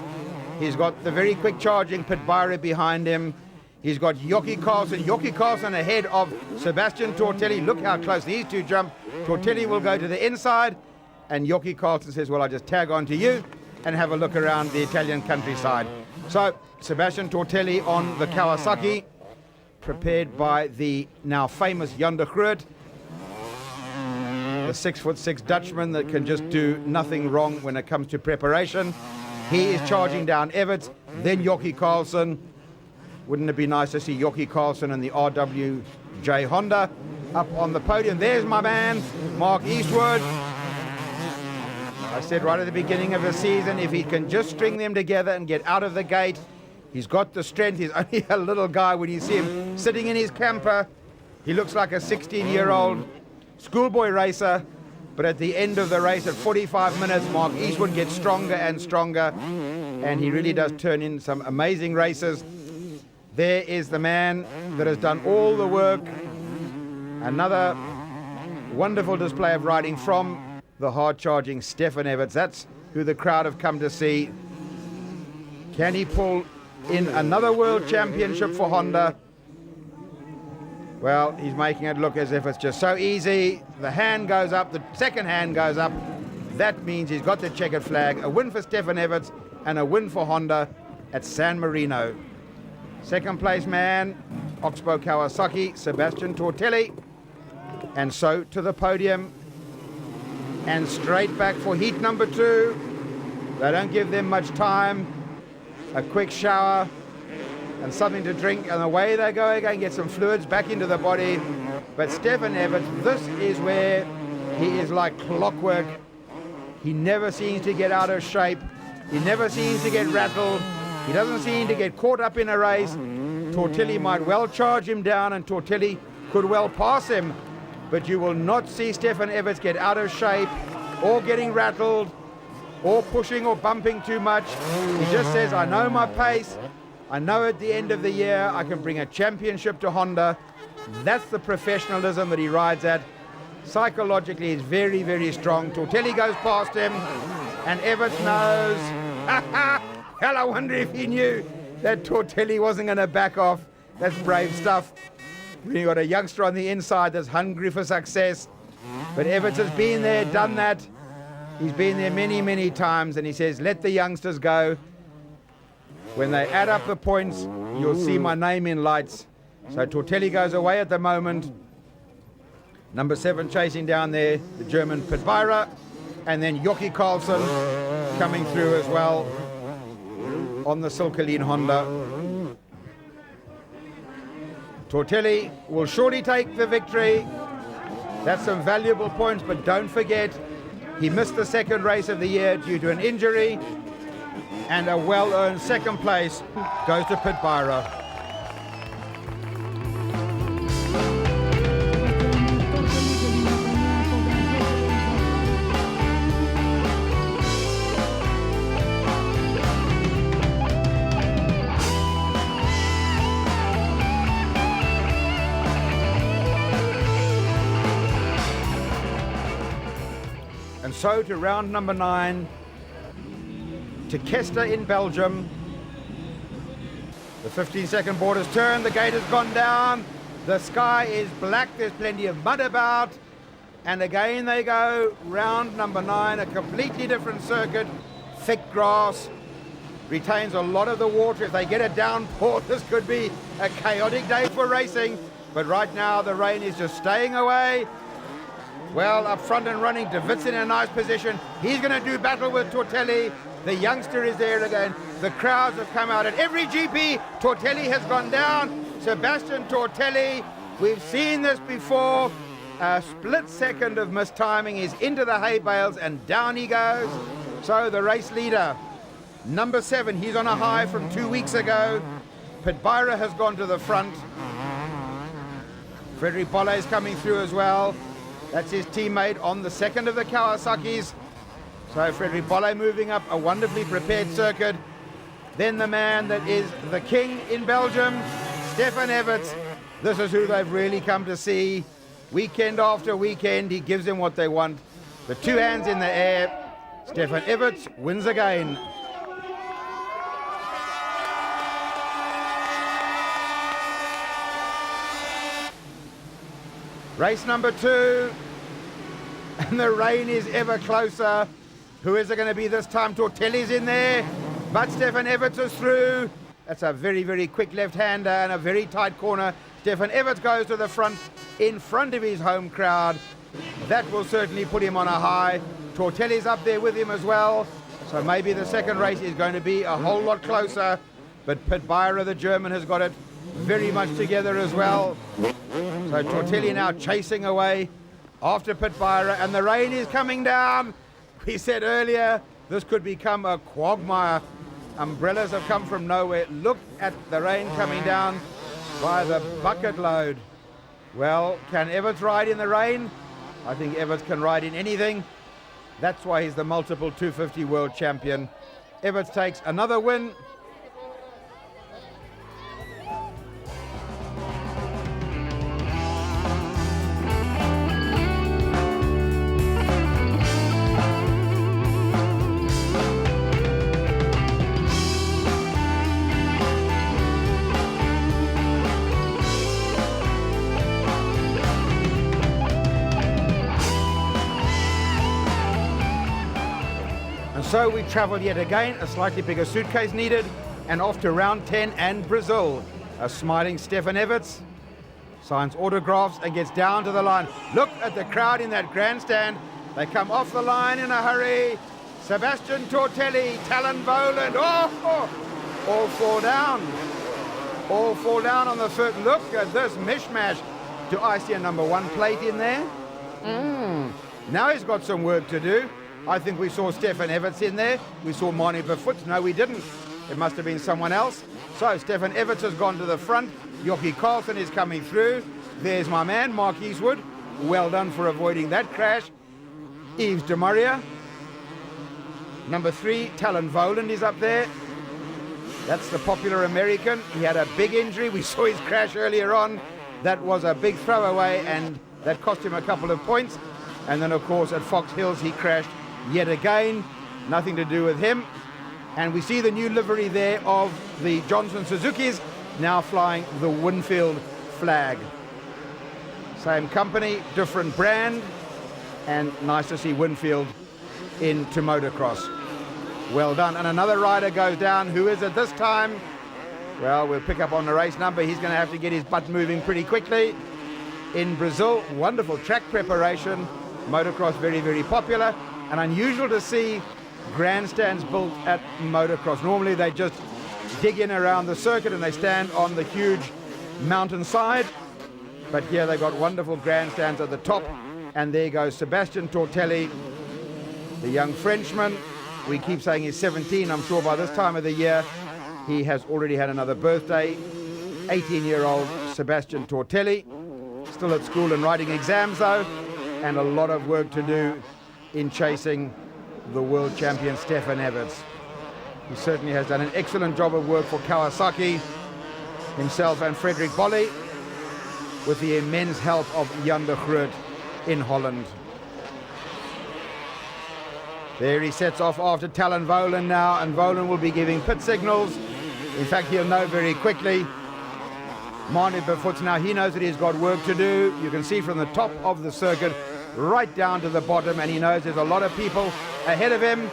He's got the very quick charging Pitbyra behind him. He's got Jockey Carlson ahead of Sebastian Tortelli. Look how close these two jump. Tortelli will go to the inside, and Jockey Carlson says, well, I'll just tag on to you and have a look around the Italian countryside. So Sebastian Tortelli on the Kawasaki, prepared by the now famous Jan de Groot, the 6'6" Dutchman that can just do nothing wrong when it comes to preparation. He is charging down Everts, then Jockey Carlson. Wouldn't it be nice to see Jockey Carlson and the RWJ Honda up on the podium? There's my man, Mark Eastwood. I said right at the beginning of the season, if he can just string them together and get out of the gate, he's got the strength. He's only a little guy. When you see him sitting in his camper, he looks like a 16-year-old schoolboy racer, but at the end of the race at 45 minutes, Mark Eastwood gets stronger and stronger, and he really does turn in some amazing races. There is the man that has done all the work. Another wonderful display of riding from the hard-charging Stefan Everts. That's who the crowd have come to see. Can he pull in another world championship for Honda? Well, he's making it look as if it's just so easy. The hand goes up, the second hand goes up. That means he's got the checkered flag. A win for Stefan Everts and a win for Honda at San Marino. Second place man, Oxbow Kawasaki, Sebastian Tortelli. And so to the podium. And straight back for heat number 2. They don't give them much time. A quick shower and something to drink, and away they go again, get some fluids back into the body. But Stefan Everts, this is where he is like clockwork. He never seems to get out of shape. He never seems to get rattled. He doesn't seem to get caught up in a race. Tortelli might well charge him down, and Tortelli could well pass him, but you will not see Stefan Everts get out of shape or getting rattled or pushing or bumping too much. He just says, I know my pace. I know at the end of the year I can bring a championship to Honda. That's the professionalism that he rides at. Psychologically, he's very, very strong. Tortelli goes past him, and Everts knows. Hell, I wonder if he knew that Tortelli wasn't going to back off. That's brave stuff. You've got a youngster on the inside that's hungry for success. But Everts has been there, done that. He's been there many, many times, and he says, let the youngsters go. When they add up the points, you'll see my name in lights. So Tortelli goes away at the moment. Number 7 chasing down there, the German Pitbyra. And then Jockey Carlson coming through as well on the Silkeleen Honda. Tortelli will surely take the victory. That's some valuable points, but don't forget, he missed the second race of the year due to an injury. And a well-earned second place goes to Pitbyra. And so to round number 9. To Kester in Belgium. The 15-second board has turned, the gate has gone down, the sky is black, there's plenty of mud about. And again they go, round number 9, a completely different circuit, thick grass, retains a lot of the water. If they get a downpour, this could be a chaotic day for racing. But right now the rain is just staying away. Well, up front and running, DeWitt's in a nice position. He's going to do battle with Tortelli. The youngster is there again. The crowds have come out at every GP. Tortelli has gone down. Sebastian Tortelli, we've seen this before. A split second of mistiming. He's into the hay bales and down he goes. So the race leader, number 7, he's on a high from 2 weeks ago. Pitbyra has gone to the front. Frederic Bolle is coming through as well. That's his teammate on the second of the Kawasaki's. So Frederic Bolle moving up, a wonderfully prepared circuit. Then the man that is the king in Belgium, Stefan Everts. This is who they've really come to see. Weekend after weekend, he gives them what they want. The 2 hands in the air. Stefan Everts wins again. Race number 2, and the rain is ever closer. Who is it going to be this time? Tortelli's in there, but Stefan Everts is through. That's a very, very quick left-hander and a very tight corner. Stefan Everts goes to the front, in front of his home crowd. That will certainly put him on a high. Tortelli's up there with him as well, so maybe the second race is going to be a whole lot closer. But Pitbyra, the German, has got it very much together as well. So Tortelli now chasing away after Pitbyra, and the rain is coming down. We said earlier this could become a quagmire. Umbrellas have come from nowhere. Look at the rain coming down by the bucket load. Well, can Everts ride in the rain? I think Everts can ride in anything. That's why he's the multiple 250 world champion. Everts takes another win. So we travel yet again, a slightly bigger suitcase needed, and off to round 10 and Brazil. A smiling Stefan Everts signs autographs and gets down to the line. Look at the crowd in that grandstand. They come off the line in a hurry. Sebastian Tortelli, Talon Boland, all fall down. All fall down on the foot. Look at this mishmash. Do I see a number 1 plate in there? Now he's got some work to do. I think we saw Stefan Everts in there. We saw Mani Befoot. No, we didn't. It must have been someone else. So Stefan Everts has gone to the front. Jockey Carlson is coming through. There's my man, Mark Eastwood. Well done for avoiding that crash. Yves de Maria. Number 3, Talon Voland is up there. That's the popular American. He had a big injury. We saw his crash earlier on. That was a big throwaway, and that cost him a couple of points. And then, of course, at Fox Hills, he crashed yet again. Nothing to do with him. And we see the new livery there of the Johnson Suzukis, now flying the Winfield flag. Same company, different brand, and nice to see Winfield into motocross. Well done. And another rider goes down. Who is it this time? Well, we'll pick up on the race number. He's going to have to get his butt moving pretty quickly. In Brazil, wonderful track preparation. Motocross very, very popular, and unusual to see grandstands built at motocross. Normally they just dig in around the circuit and they stand on the huge mountainside, but here they've got wonderful grandstands at the top. And there goes Sebastian Tortelli, the young Frenchman. We keep saying he's 17. I'm sure by this time of the year he has already had another birthday. 18-year-old Sebastian Tortelli, still at school and writing exams though, and a lot of work to do in chasing the world champion Stefan Everts. He certainly has done an excellent job of work for Kawasaki, himself and Frederic Bolle, with the immense help of Jan de Groot in Holland. There he sets off after Talon Voland now, and Voland will be giving pit signals. In fact, he'll know very quickly. Mani Befoot now, he knows that he's got work to do. You can see from the top of the circuit right down to the bottom, and he knows there's a lot of people ahead of him.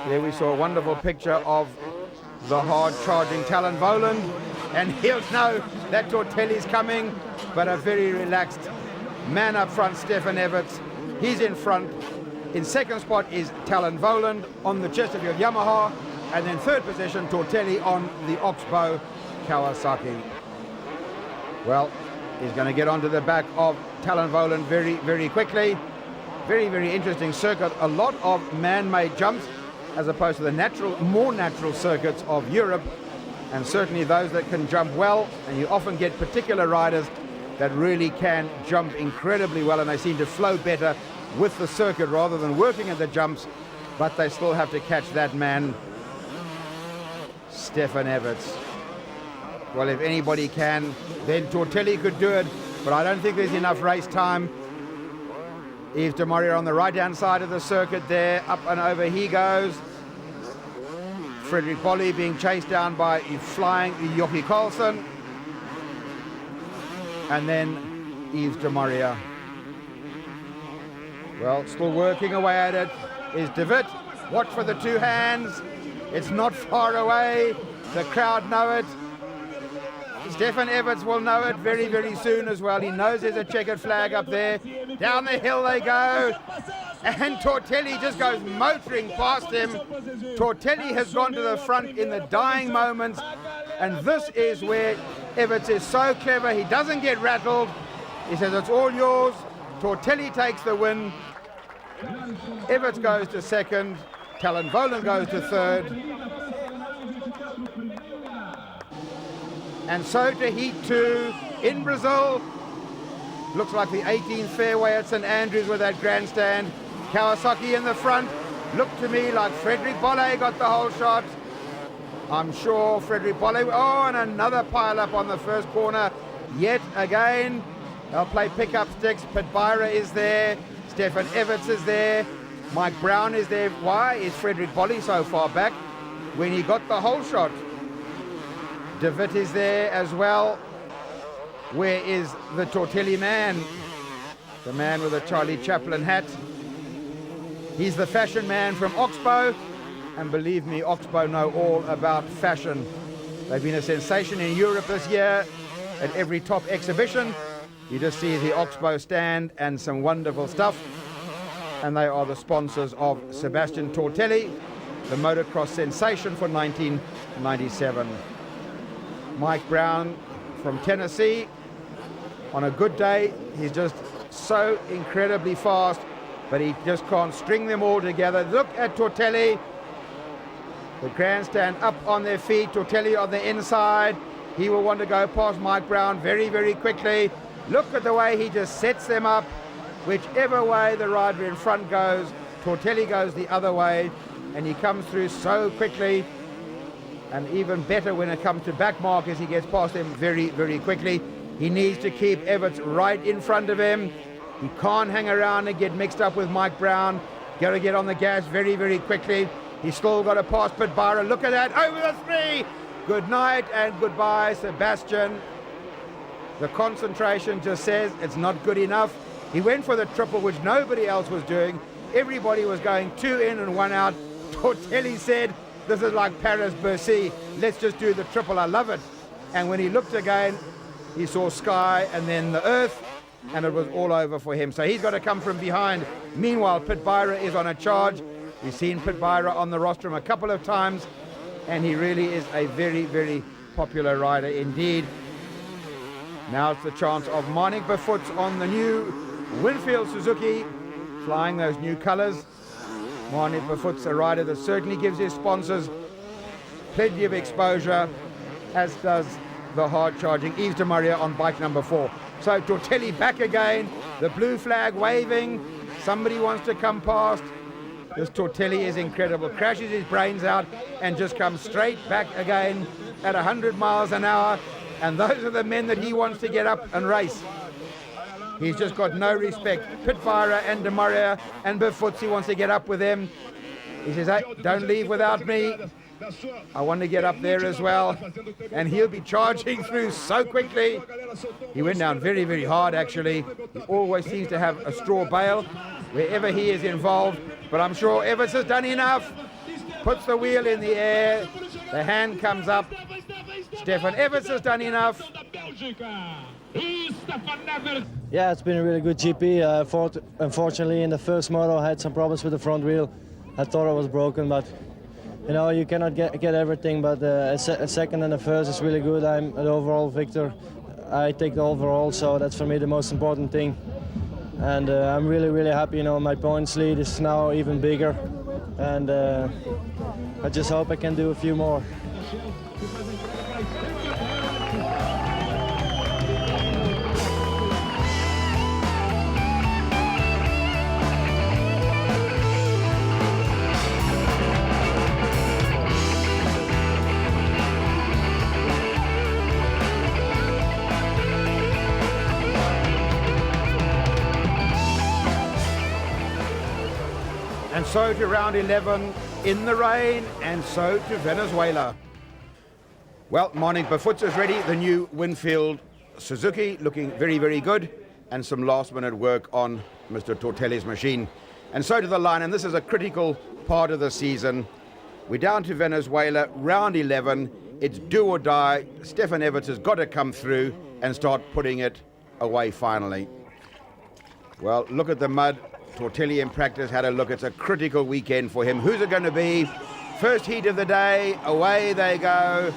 There we saw a wonderful picture of the hard-charging Talon Voland, and he'll know that Tortelli's coming, but a very relaxed man up front, Stefan Everts. He's in front. In second spot is Talon Voland on the Chesterfield Yamaha, and then third position, Tortelli on the Oxbow Kawasaki. Well, he's going to get onto the back of Talon Voland very, very quickly. Very, very interesting circuit. A lot of man-made jumps as opposed to the more natural circuits of Europe, and certainly those that can jump well, and you often get particular riders that really can jump incredibly well, and they seem to flow better with the circuit rather than working at the jumps, but they still have to catch that man, Stefan Everts. Well, if anybody can, then Tortelli could do it, but I don't think there's enough race time. Yves de Maria on the right-hand side of the circuit there, up and over he goes. Frederick Bolly being chased down by flying Jochi Karlsson. And then Yves de Maria. Well, still working away at it is De Wit. Watch for the two hands. It's not far away. The crowd know it. Stefan Everts will know it very, very soon as well. He knows there's a checkered flag up there. Down the hill they go. And Tortelli just goes motoring past him. Tortelli has gone to the front in the dying moments. And this is where Everts is so clever. He doesn't get rattled. He says, it's all yours. Tortelli takes the win. Everts goes to second. Talon Voland goes to third. And so to Heat 2 in Brazil. Looks like the 18th fairway at St Andrews with that grandstand. Kawasaki in the front. Looked to me like Frederick Bolle got the whole shot. I'm sure Frederick Bolle. Oh, and another pile up on the first corner. Yet again. They'll play pickup sticks. Pitbyra is there. Stefan Everts is there. Mike Brown is there. Why is Frederick Bolle so far back when he got the whole shot? De Wit is there as well. Where is the Tortelli man? The man with a Charlie Chaplin hat. He's the fashion man from Oxbow. And believe me, Oxbow know all about fashion. They've been a sensation in Europe this year at every top exhibition. You just see the Oxbow stand and some wonderful stuff. And they are the sponsors of Sebastian Tortelli, the motocross sensation for 1997. Mike Brown from Tennessee. On a good day, he's just so incredibly fast, but he just can't string them all together. Look at Tortelli. The grandstand up on their feet. Tortelli on the inside. He will want to go past Mike Brown very, very quickly. Look at the way he just sets them up. Whichever way the rider in front goes, Tortelli goes the other way, and he comes through so quickly. And even better when it comes to back markers, he gets past them very, very quickly. He needs to keep Everts right in front of him. He can't hang around and get mixed up with Mike Brown. Got to get on the gas very, very quickly. He's still got to pass Pitbyra. Look at that, over the three. Good night and goodbye, Sebastian. The concentration just says it's not good enough. He went for the triple, which nobody else was doing. Everybody was going 2 in and 1 out. Tortelli said, this is like Paris-Bercy. Let's just do the triple. I love it. And when he looked again, he saw sky and then the earth, and it was all over for him. So he's got to come from behind. Meanwhile, Pitbyra is on a charge. We've seen Pitbyra on the rostrum a couple of times, and he really is a very, very popular rider indeed. Now it's the chance of Marnik Befoots on the new Winfield Suzuki, flying those new colors. Marnik Befoots, a rider that certainly gives his sponsors plenty of exposure, as does the hard-charging Yves de Maria on bike number 4. So Tortelli back again, the blue flag waving. Somebody wants to come past. This Tortelli is incredible. Crashes his brains out and just comes straight back again at 100 miles an hour. And those are the men that he wants to get up and race. He's just got no respect. Pitbyra and de Maria and Befoots, he wants to get up with them. He says, hey, don't leave without me. I want to get up there as well, and he'll be charging through so quickly. He went down very, very hard, actually. He always seems to have a straw bale wherever he is involved, but I'm sure Everts has done enough. Puts the wheel in the air, the hand comes up. Stefan Everts has done enough. Yeah, it's been a really good GP. Unfortunately, in the first moto, I had some problems with the front wheel. I thought it was broken, but you know, you cannot get everything. But a second and a first is really good. I'm an overall victor. I take the overall, so that's for me the most important thing. And I'm really, really happy. You know, my points lead is now even bigger, and I just hope I can do a few more. And so to round 11 in the rain, and so to Venezuela. Well, morning, Bafutz is ready. The new Winfield Suzuki looking very, very good, and some last-minute work on Mr. Tortelli's machine. And so to the line, and this is a critical part of the season. We're down to Venezuela, round 11. It's do or die. Stefan Everts has got to come through and start putting it away finally. Well, look at the mud. Tortelli in practice had a look. It's a critical weekend for him. Who's it going to be? First heat of the day, away they go.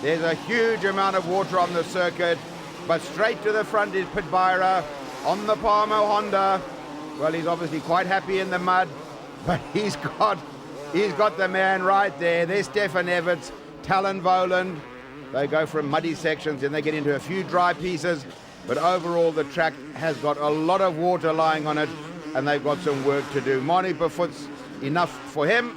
There's a huge amount of water on the circuit, but straight to the front is Pitbyra on the Palmo Honda. Well, he's obviously quite happy in the mud, but he's got the man right there. There's Stefan Everts, Talon Voland. They go from muddy sections and they get into a few dry pieces, but overall the track has got a lot of water lying on it, and they've got some work to do. Manu Bafutz, enough for him,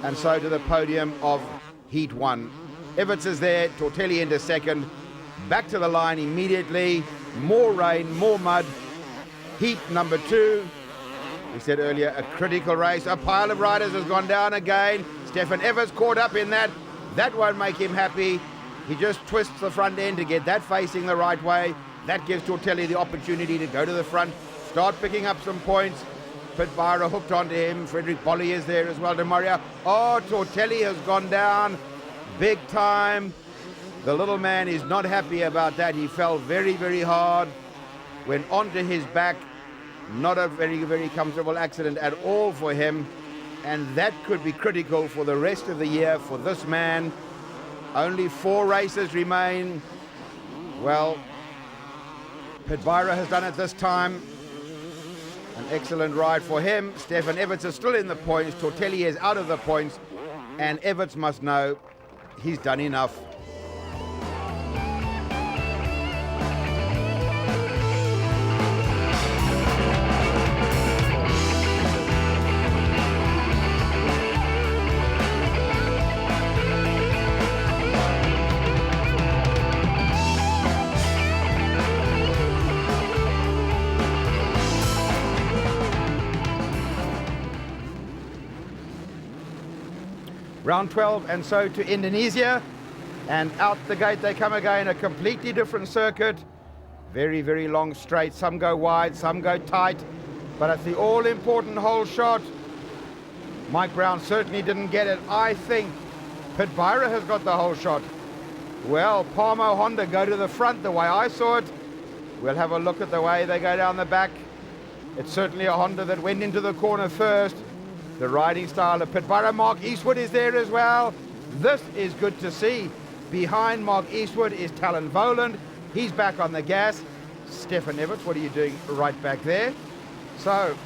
and so to the podium of Heat 1. Everts is there, Tortelli into second, back to the line immediately, more rain, more mud. Heat number 2, we said earlier, a critical race. A pile of riders has gone down again. Stefan Everts caught up in that. That won't make him happy. He just twists the front end to get that facing the right way. That gives Tortelli the opportunity to go to the front, start picking up some points. Pitbyra hooked onto him. Frederick Bolly is there as well. De Maria. Oh, Tortelli has gone down big time. The little man is not happy about that. He fell very, very hard. Went onto his back. Not a very, very comfortable accident at all for him. And that could be critical for the rest of the year for this man. Only 4 races remain. Well, Pitbyra has done it this time. An excellent ride for him. Stefan Everts is still in the points. Tortelli is out of the points. And Everts must know he's done enough. Round 12, and so to Indonesia, and out the gate they come again, a completely different circuit. Very, very long straight. Some go wide, some go tight, but it's the all-important hole shot. Mike Brown certainly didn't get it. I think Pitbyra has got the hole shot. Well, Palmo Honda go to the front the way I saw it. We'll have a look at the way they go down the back. It's certainly a Honda that went into the corner first. The riding style of Pitbyra. Mark Eastwood is there as well. This is good to see. Behind Mark Eastwood is Talon Voland. He's back on the gas. Stefan Everts, what are you doing right back there? So,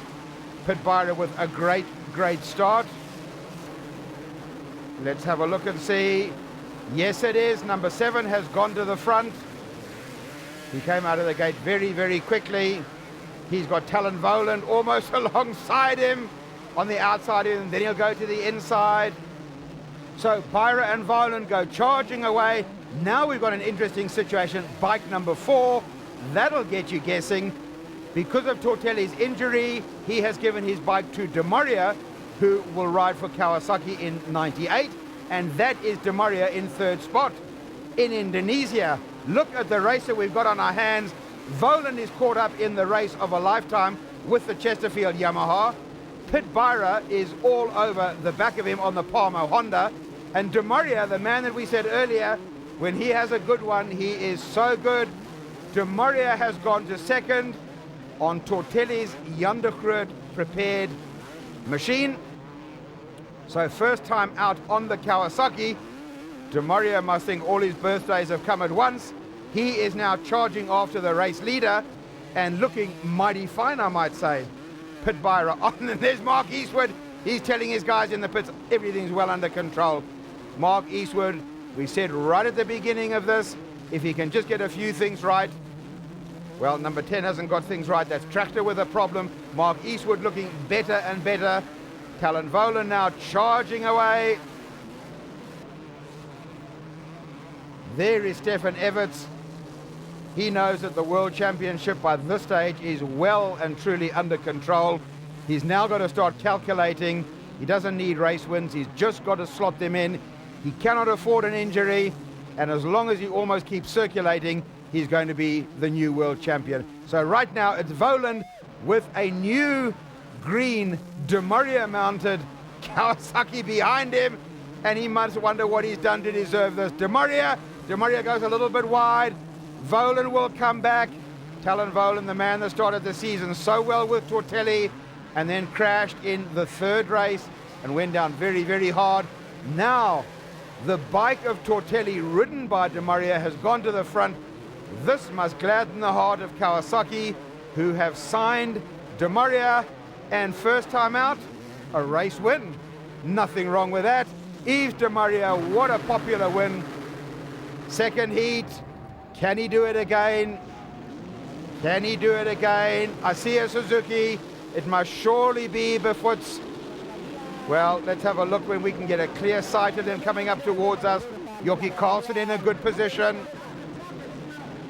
Pitbyra with a great, great start. Let's have a look and see. Yes, it is. Number 7 has gone to the front. He came out of the gate very, very quickly. He's got Talon Voland almost alongside him on the outside, and then he'll go to the inside. So Byra and Voland go charging away. Now we've got an interesting situation. Bike number 4, that'll get you guessing. Because of Tortelli's injury, he has given his bike to De Maria, who will ride for Kawasaki in '98. and that is De Maria in third spot. In Indonesia, look at the racer we've got on our hands. Volan is caught up in the race of a lifetime with the Chesterfield Yamaha. Pit Byra is all over the back of him on the Palmo Honda. And De Maria, the man that we said earlier, when he has a good one, he is so good. De Maria has gone to second on Tortelli's Yandegrud prepared machine. So first time out on the Kawasaki. De Maria must think all his birthdays have come at once. He is now charging after the race leader and looking mighty fine, I might say. Pit Byra on, and there's Mark Eastwood. He's telling his guys in the pits everything's well under control. Mark Eastwood, we said right at the beginning of this, if he can just get a few things right. Well, number 10 hasn't got things right. That's Tractor with a problem. Mark Eastwood looking better and better. Talon Volan now charging away. There is Stefan Everts. He knows that the World Championship by this stage is well and truly under control. He's now got to start calculating. He doesn't need race wins. He's just got to slot them in. He cannot afford an injury. And as long as he almost keeps circulating, he's going to be the new world champion. So right now it's Volan with a new green De Maria mounted Kawasaki behind him. And he must wonder what he's done to deserve this. De Maria goes a little bit wide. Volan will come back. Talon Volan, the man that started the season so well with Tortelli and then crashed in the third race and went down very, very hard. Now, the bike of Tortelli, ridden by De Maria, has gone to the front. This must gladden the heart of Kawasaki, who have signed De Maria, and first time out, a race win. Nothing wrong with that. Yves De Maria, what a popular win. Second heat. Can he do it again? Can he do it again? I see a Suzuki. It must surely be Befoots. Well, let's have a look when we can get a clear sight of them coming up towards us. Jockey Carlson in a good position.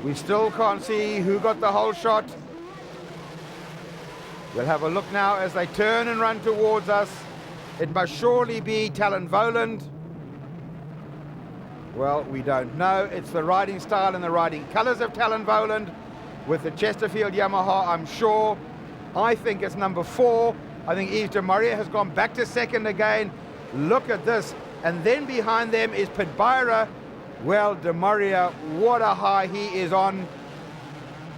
We still can't see who got the whole shot. We'll have a look now as they turn and run towards us. It must surely be Talon Volan. Well, we don't know. It's the riding style and the riding colours of Talon Volan with the Chesterfield Yamaha, I'm sure. I think it's number 4. I think Yves De Maria has gone back to second again. Look at this. And then behind them is Pit Byra. Well, De Maria, what a high he is on.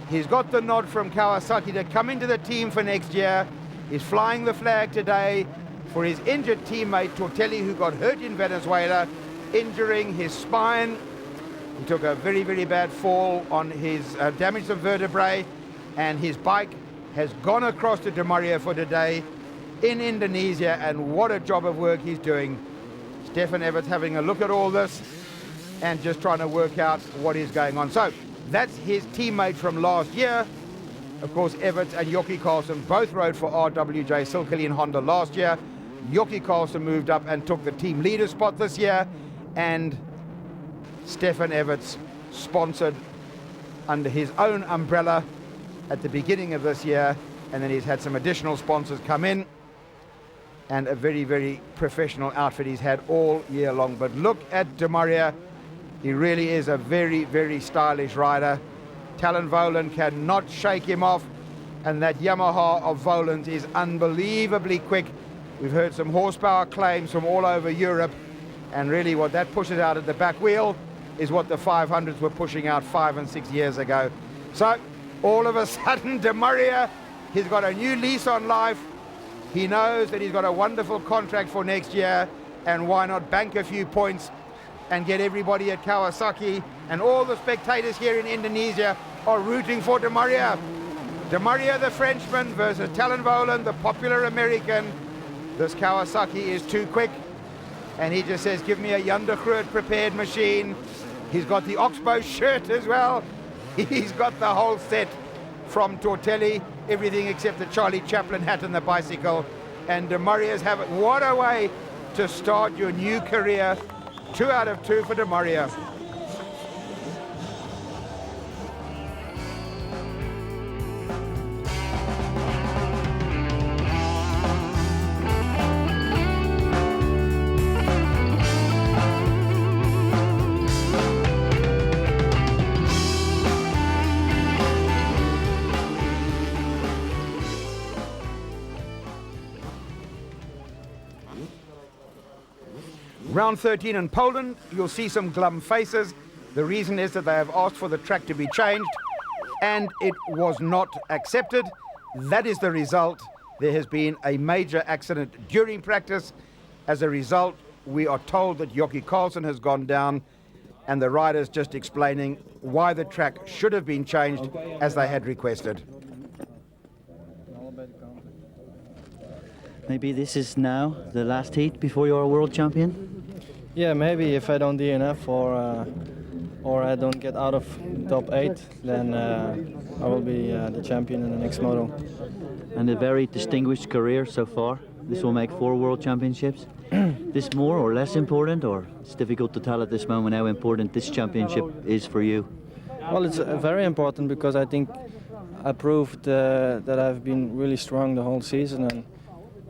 He's got the nod from Kawasaki to come into the team for next year. He's flying the flag today for his injured teammate Tortelli, who got hurt in Venezuela, injuring his spine. He took a very, very bad fall on his damaged some vertebrae, and his bike has gone across to De Maria for today in Indonesia, and what a job of work he's doing. Stefan Everts having a look at all this and just trying to work out what is going on. So that's his teammate from last year. Of course, Everts and Jockey Carlson both rode for RWJ Silkillian Honda last year. Jockey Carlson moved up and took the team leader spot this year, and Stefan Everts sponsored under his own umbrella at the beginning of this year, and then he's had some additional sponsors come in, and a very, very professional outfit he's had all year long. But look at De Maria. He really is a very, very stylish rider. Talon Volan cannot shake him off, and that Yamaha of Volan's is unbelievably quick. We've heard some horsepower claims from all over Europe, and really what that pushes out at the back wheel is what the 500s were pushing out 5 and 6 years ago. So all of a sudden, De Maria, he's got a new lease on life. He knows that he's got a wonderful contract for next year, and why not bank a few points and get everybody at Kawasaki, and all the spectators here in Indonesia are rooting for De Maria. De Maria, the Frenchman, versus Talon Volan, the popular American. This Kawasaki is too quick, and he just says, give me a Yandegrud prepared machine. He's got the Oxbow shirt as well. He's got the whole set from Tortelli, everything except the Charlie Chaplin hat and the bicycle. And De Maria's have it. What a way to start your new career. 2 out of 2 for De Maria. Round 13 in Poland, you'll see some glum faces. The reason is that they have asked for the track to be changed and it was not accepted. That is the result. There has been a major accident during practice. As a result, we are told that Jockey Carlson has gone down, and the riders just explaining why the track should have been changed as they had requested. Maybe this is now the last heat before you're a world champion? Yeah, maybe if I don't DNF or I don't get out of top 8, then I will be the champion in the next moto. And a very distinguished career so far. This will make 4 world championships. This more or less important, or it's difficult to tell at this moment how important this championship is for you? Well, it's very important because I think I proved that I've been really strong the whole season, and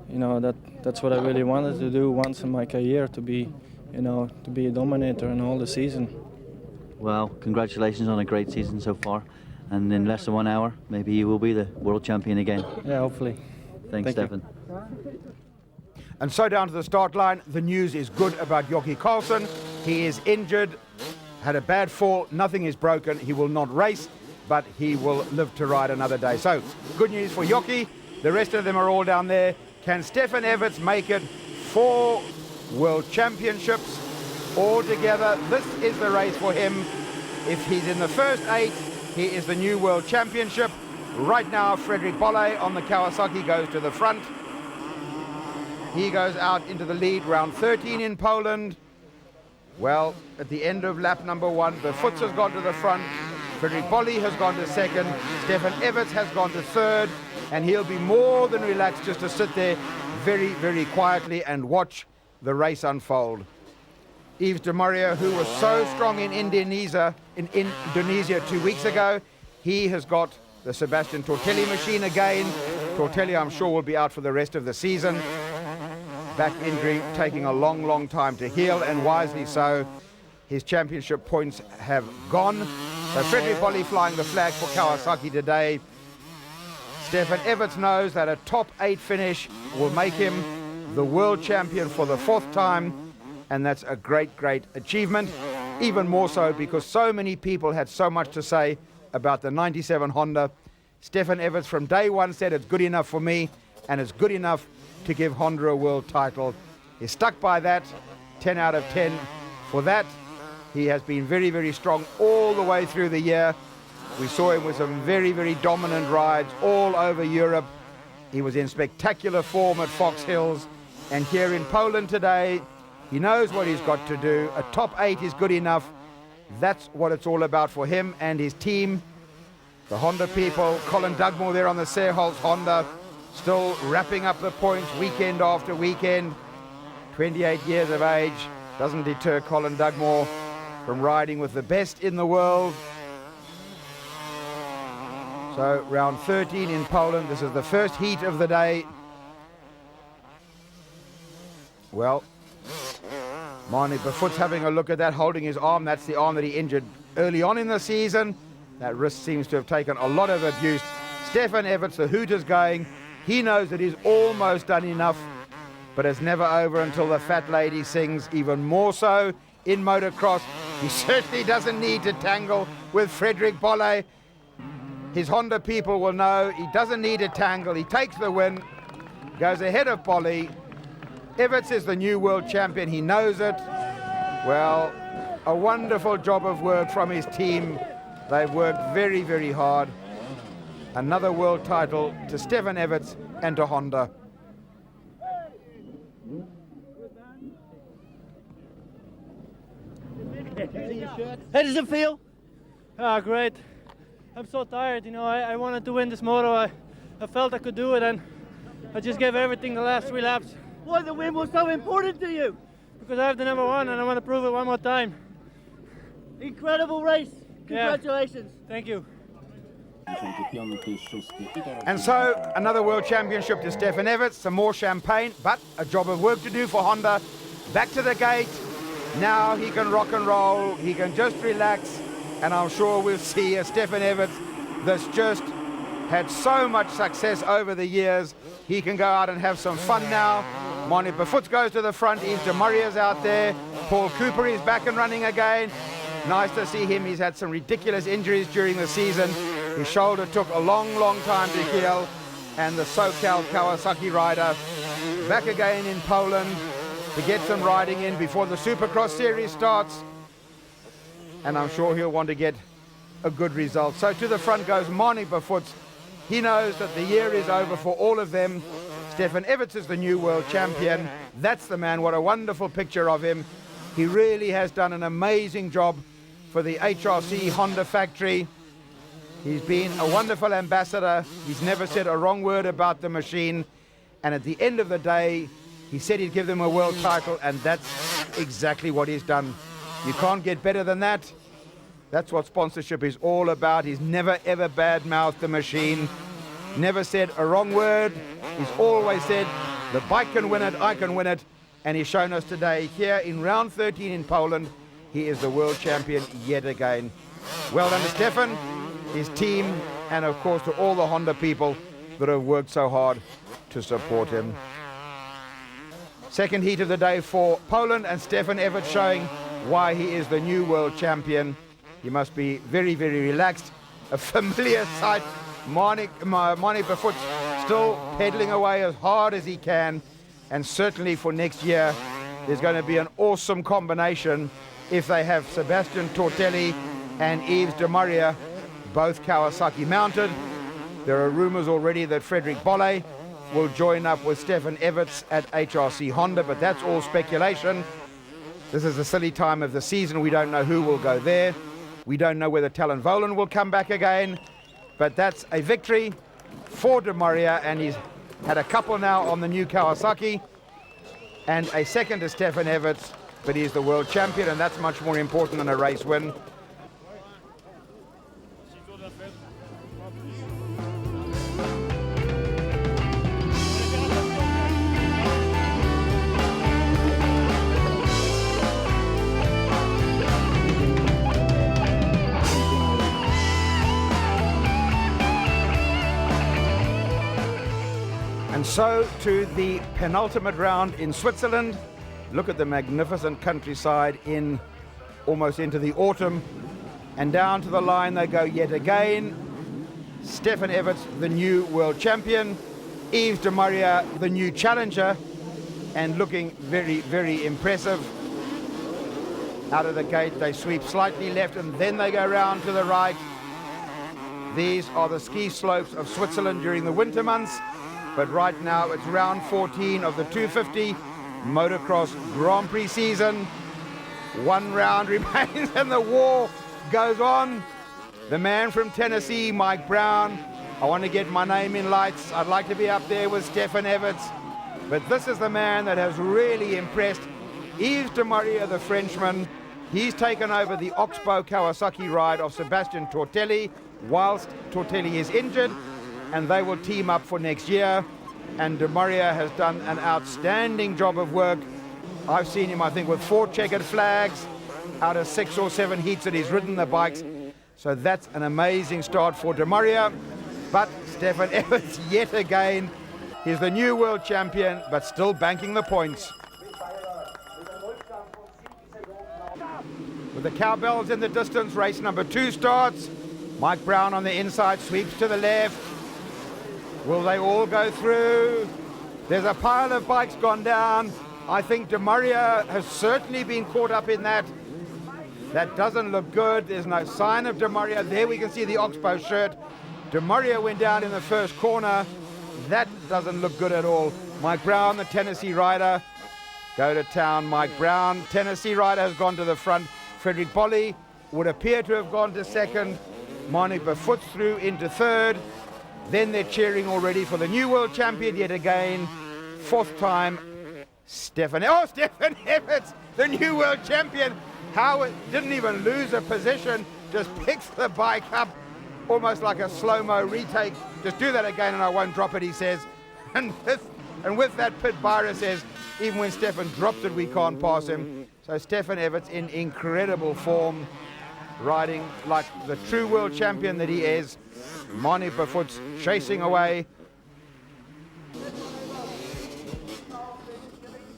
you know that's what I really wanted to do once in my career, to be a dominator in all the season. Well, congratulations on a great season so far, and in less than 1 hour, maybe you will be the world champion again. Yeah, hopefully. Thanks, Thank Stefan. And so down to the start line, the news is good about Jockey Carlson. He is injured, had a bad fall, nothing is broken. He will not race, but he will live to ride another day. So, good news for Jockey. The rest of them are all down there. Can Stefan Everts make it 4 World Championships altogether? This is the race for him. If he's in the first 8, he is the new World Championship. Right now, Frederick Bolle on the Kawasaki goes to the front. He goes out into the lead, round 13 in Poland. Well, at the end of lap number 1, the Foots has gone to the front. Frederick Bolle has gone to second. Stefan Everts has gone to third. And he'll be more than relaxed just to sit there very, very quietly and watch the race unfold. Yves de Maria, who was so strong in Indonesia 2 weeks ago, he has got the Sebastian Tortelli machine again. Tortelli, I'm sure, will be out for the rest of the season. Back injury taking a long, long time to heal, and wisely so. His championship points have gone. So Frederick Bolle flying the flag for Kawasaki today. Stefan Everts knows that a top 8 finish will make him the world champion for the 4th time, and that's a great, great achievement. Even more so because so many people had so much to say about the 97 Honda. Stefan Everts from day one said it's good enough for me, and it's good enough to give Honda a world title. He's stuck by that, 10 out of 10 for that. He has been very, very strong all the way through the year. We saw him with some very, very dominant rides all over Europe. He was in spectacular form at Fox Hills. And here in Poland today, he knows what he's got to do. A top 8 is good enough. That's what it's all about for him and his team. The Honda people, Colin Dugmore there on the Serholz Honda, still wrapping up the points weekend after weekend. 28 years of age doesn't deter Colin Dugmore from riding with the best in the world. So round 13 in Poland, this is the first heat of the day. Well, Marnie Befoot's having a look at that, holding his arm. That's the arm that he injured early on in the season. That wrist seems to have taken a lot of abuse. Stefan Everts, the hoot is going. He knows that he's almost done enough, but it's never over until the fat lady sings. Even more so in motocross. He certainly doesn't need to tangle with Frederick Bolle. His Honda people will know he doesn't need a tangle. He takes the win, goes ahead of Bolle. Everts is the new world champion. He knows it. Well, a wonderful job of work from his team. They've worked very, very hard. Another world title to Stefan Everts and to Honda. How does it feel? Great. I'm so tired, I wanted to win this moto. I felt I could do it, and I just gave everything the last 3 laps. Why the win was so important to you? Because I have the number 1 and I want to prove it one more time. Incredible race. Congratulations. Yeah. Thank you. And so another world championship to Stefan Everts, some more champagne, but a job of work to do for Honda. Back to the gate. Now he can rock and roll. He can just relax. And I'm sure we'll see a Stefan Everts that's just had so much success over the years. He can go out and have some fun now. Moni Bafoots goes to the front. Yves de Maria's out there. Paul Cooper is back and running again. Nice to see him. He's had some ridiculous injuries during the season. His shoulder took a long, long time to heal. And the SoCal Kawasaki rider back again in Poland to get some riding in before the Supercross series starts. And I'm sure he'll want to get a good result. So to the front goes Moni Bafoots. He knows that the year is over for all of them. Stefan Everts is the new world champion. That's the man. What a wonderful picture of him. He really has done an amazing job for the HRC Honda factory. He's been a wonderful ambassador. He's never said a wrong word about the machine. And at the end of the day, he said he'd give them a world title, and that's exactly what he's done. You can't get better than that. That's what sponsorship is all about. He's never ever bad-mouthed the machine. Never said a wrong word. He's always said, the bike can win it, I can win it. And he's shown us today here in round 13 in Poland, he is the world champion yet again. Well done to Stefan, his team, and of course to all the Honda people that have worked so hard to support him. Second heat of the day for Poland, and Stefan Everts showing why he is the new world champion. He must be very, very relaxed. A familiar sight. Moni Bafoots still pedaling away as hard as he can. And certainly for next year, there's going to be an awesome combination if they have Sebastian Tortelli and Yves de Maria, both Kawasaki mounted. There are rumors already that Frederick Bolle will join up with Stefan Everts at HRC Honda, but that's all speculation. This is a silly time of the season. We don't know who will go there. We don't know whether Talon Volan will come back again, but that's a victory for de Maria, and he's had a couple now on the new Kawasaki, and a second to Stefan Everts, but he's the world champion, and that's much more important than a race win. And so to the penultimate round in Switzerland. Look at the magnificent countryside in almost into the autumn. And down to the line they go yet again. Stefan Everts, the new world champion. Yves de Maria, the new challenger. And looking very, very impressive. Out of the gate they sweep slightly left and then they go round to the right. These are the ski slopes of Switzerland during the winter months. But right now it's round 14 of the 250 Motocross Grand Prix season. One round remains and the war goes on. The man from Tennessee, Mike Brown. I want to get my name in lights. I'd like to be up there with Stefan Everts. But this is the man that has really impressed. Yves de Maria, the Frenchman. He's taken over the Oxbow Kawasaki ride of Sebastian Tortelli whilst Tortelli is injured. And they will team up for next year. And de Maria has done an outstanding job of work. I've seen him, I think, with 4 checkered flags out of 6 or 7 heats that he's ridden the bikes. So that's an amazing start for de Maria. But Stefan Everts, yet again, he's the new world champion, but still banking the points. With the cowbells in the distance, race number 2 starts. Mike Brown on the inside, sweeps to the left. Will they all go through? There's a pile of bikes gone down. I think de Maria has certainly been caught up in that. That doesn't look good. There's no sign of de Maria. There we can see the Oxbow shirt. De Maria went down in the first corner. That doesn't look good at all. Mike Brown, the Tennessee rider. Go to town, Mike Brown. Tennessee rider has gone to the front. Frederick Bolle would appear to have gone to second. Moni Bafoots through into third. Then they're cheering already for the new world champion yet again. 4th time, Stefan Everts, the new world champion. How it didn't even lose a position, just picks the bike up, almost like a slow-mo retake. Just do that again and I won't drop it, he says. And with that, Pit Byra says, even when Stefan drops it, we can't pass him. So Stefan Everts in incredible form, riding like the true world champion that he is. Moni Bafoots chasing away.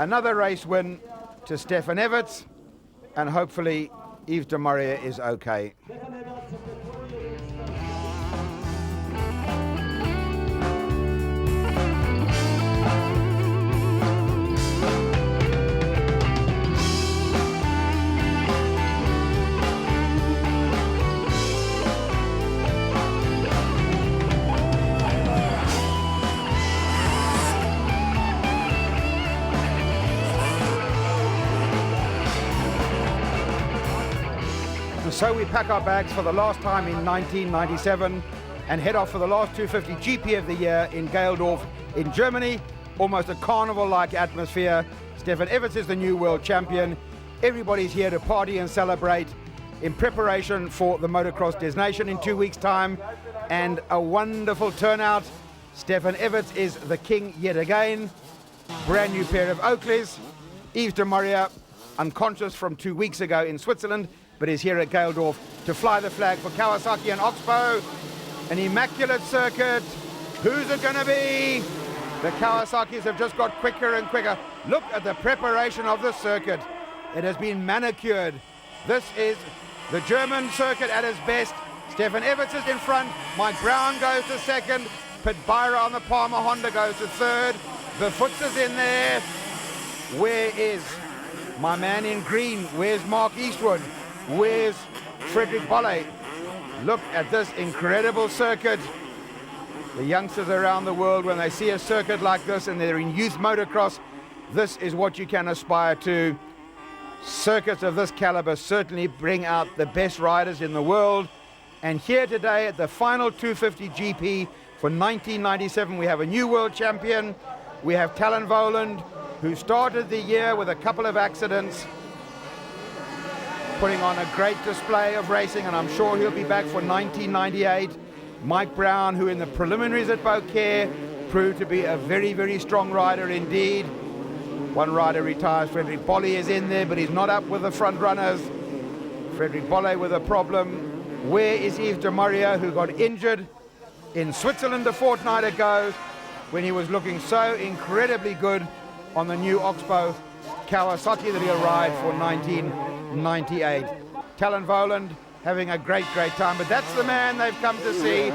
Another race win to Stefan Everts, and hopefully Yves de Maria is okay. So we pack our bags for the last time in 1997 and head off for the last 250 GP of the year in Geldorf in Germany. Almost a carnival-like atmosphere. Stefan Everts is the new world champion. Everybody's here to party and celebrate in preparation for the Motocross Des Nations in 2 weeks' time, and a wonderful turnout. Stefan Everts is the king yet again. Brand new pair of Oakleys. Yves de Maria, unconscious from 2 weeks ago in Switzerland, but is here at Geldorf to fly the flag for Kawasaki and Oxbow. An immaculate circuit. Who's it going to be? The Kawasaki's have just got quicker and quicker. Look at the preparation of the circuit. It has been manicured. This is the German circuit at its best. Stefan Everts is in front. Mike Brown goes to second. Pit Byra on the Palmer Honda goes to third. The Foots is in there. Where is my man in green? Where's Mark Eastwood? Where's Frederick Bolle? Look at this incredible circuit. The youngsters around the world, when they see a circuit like this and they're in youth motocross, this is what you can aspire to. Circuits of this caliber certainly bring out the best riders in the world. And here today at the final 250 GP for 1997, we have a new world champion. We have Talon Voland, who started the year with a couple of accidents, putting on a great display of racing, and I'm sure he'll be back for 1998. Mike Brown, who in the preliminaries at Beaucaire proved to be a very, very strong rider indeed. One rider retires. Frederick Bolle is in there, but he's not up with the front runners. Frederick Bolle with a problem. Where is Yves de Maria, who got injured in Switzerland a fortnight ago when he was looking so incredibly good on the new Oxbow Kawasaki that he'll ride for 1998. Talon Voland having a great time, but that's the man they've come to see.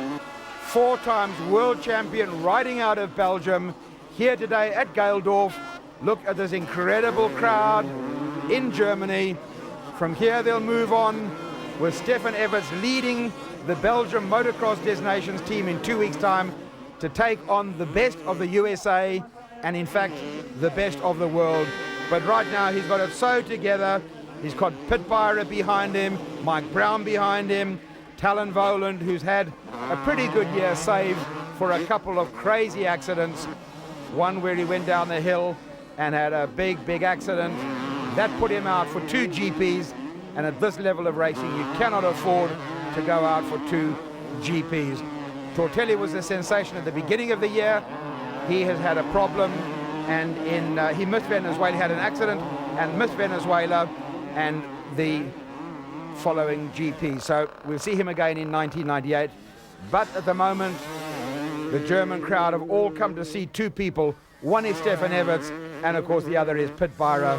4 times world champion riding out of Belgium, here today at Geldorf. Look at this incredible crowd in Germany. From here they'll move on with Stefan Everts leading the Belgium Motocross Des Nations team in 2 weeks' time to take on the best of the USA and in fact the best of the world. But right now he's got it so together. He's got Pit Byra behind him, Mike Brown behind him, Talon Voland, who's had a pretty good year save for a couple of crazy accidents. One where he went down the hill and had a big accident. That put him out for 2 GPs, and at this level of racing you cannot afford to go out for 2 GPs. Tortelli was a sensation at the beginning of the year. He has had a problem, and he missed Venezuela, had an accident and missed Venezuela and the following GP. So we'll see him again in 1998. But at the moment, the German crowd have all come to see 2 people. One is Stefan Everts, and of course the other is Pit Byra.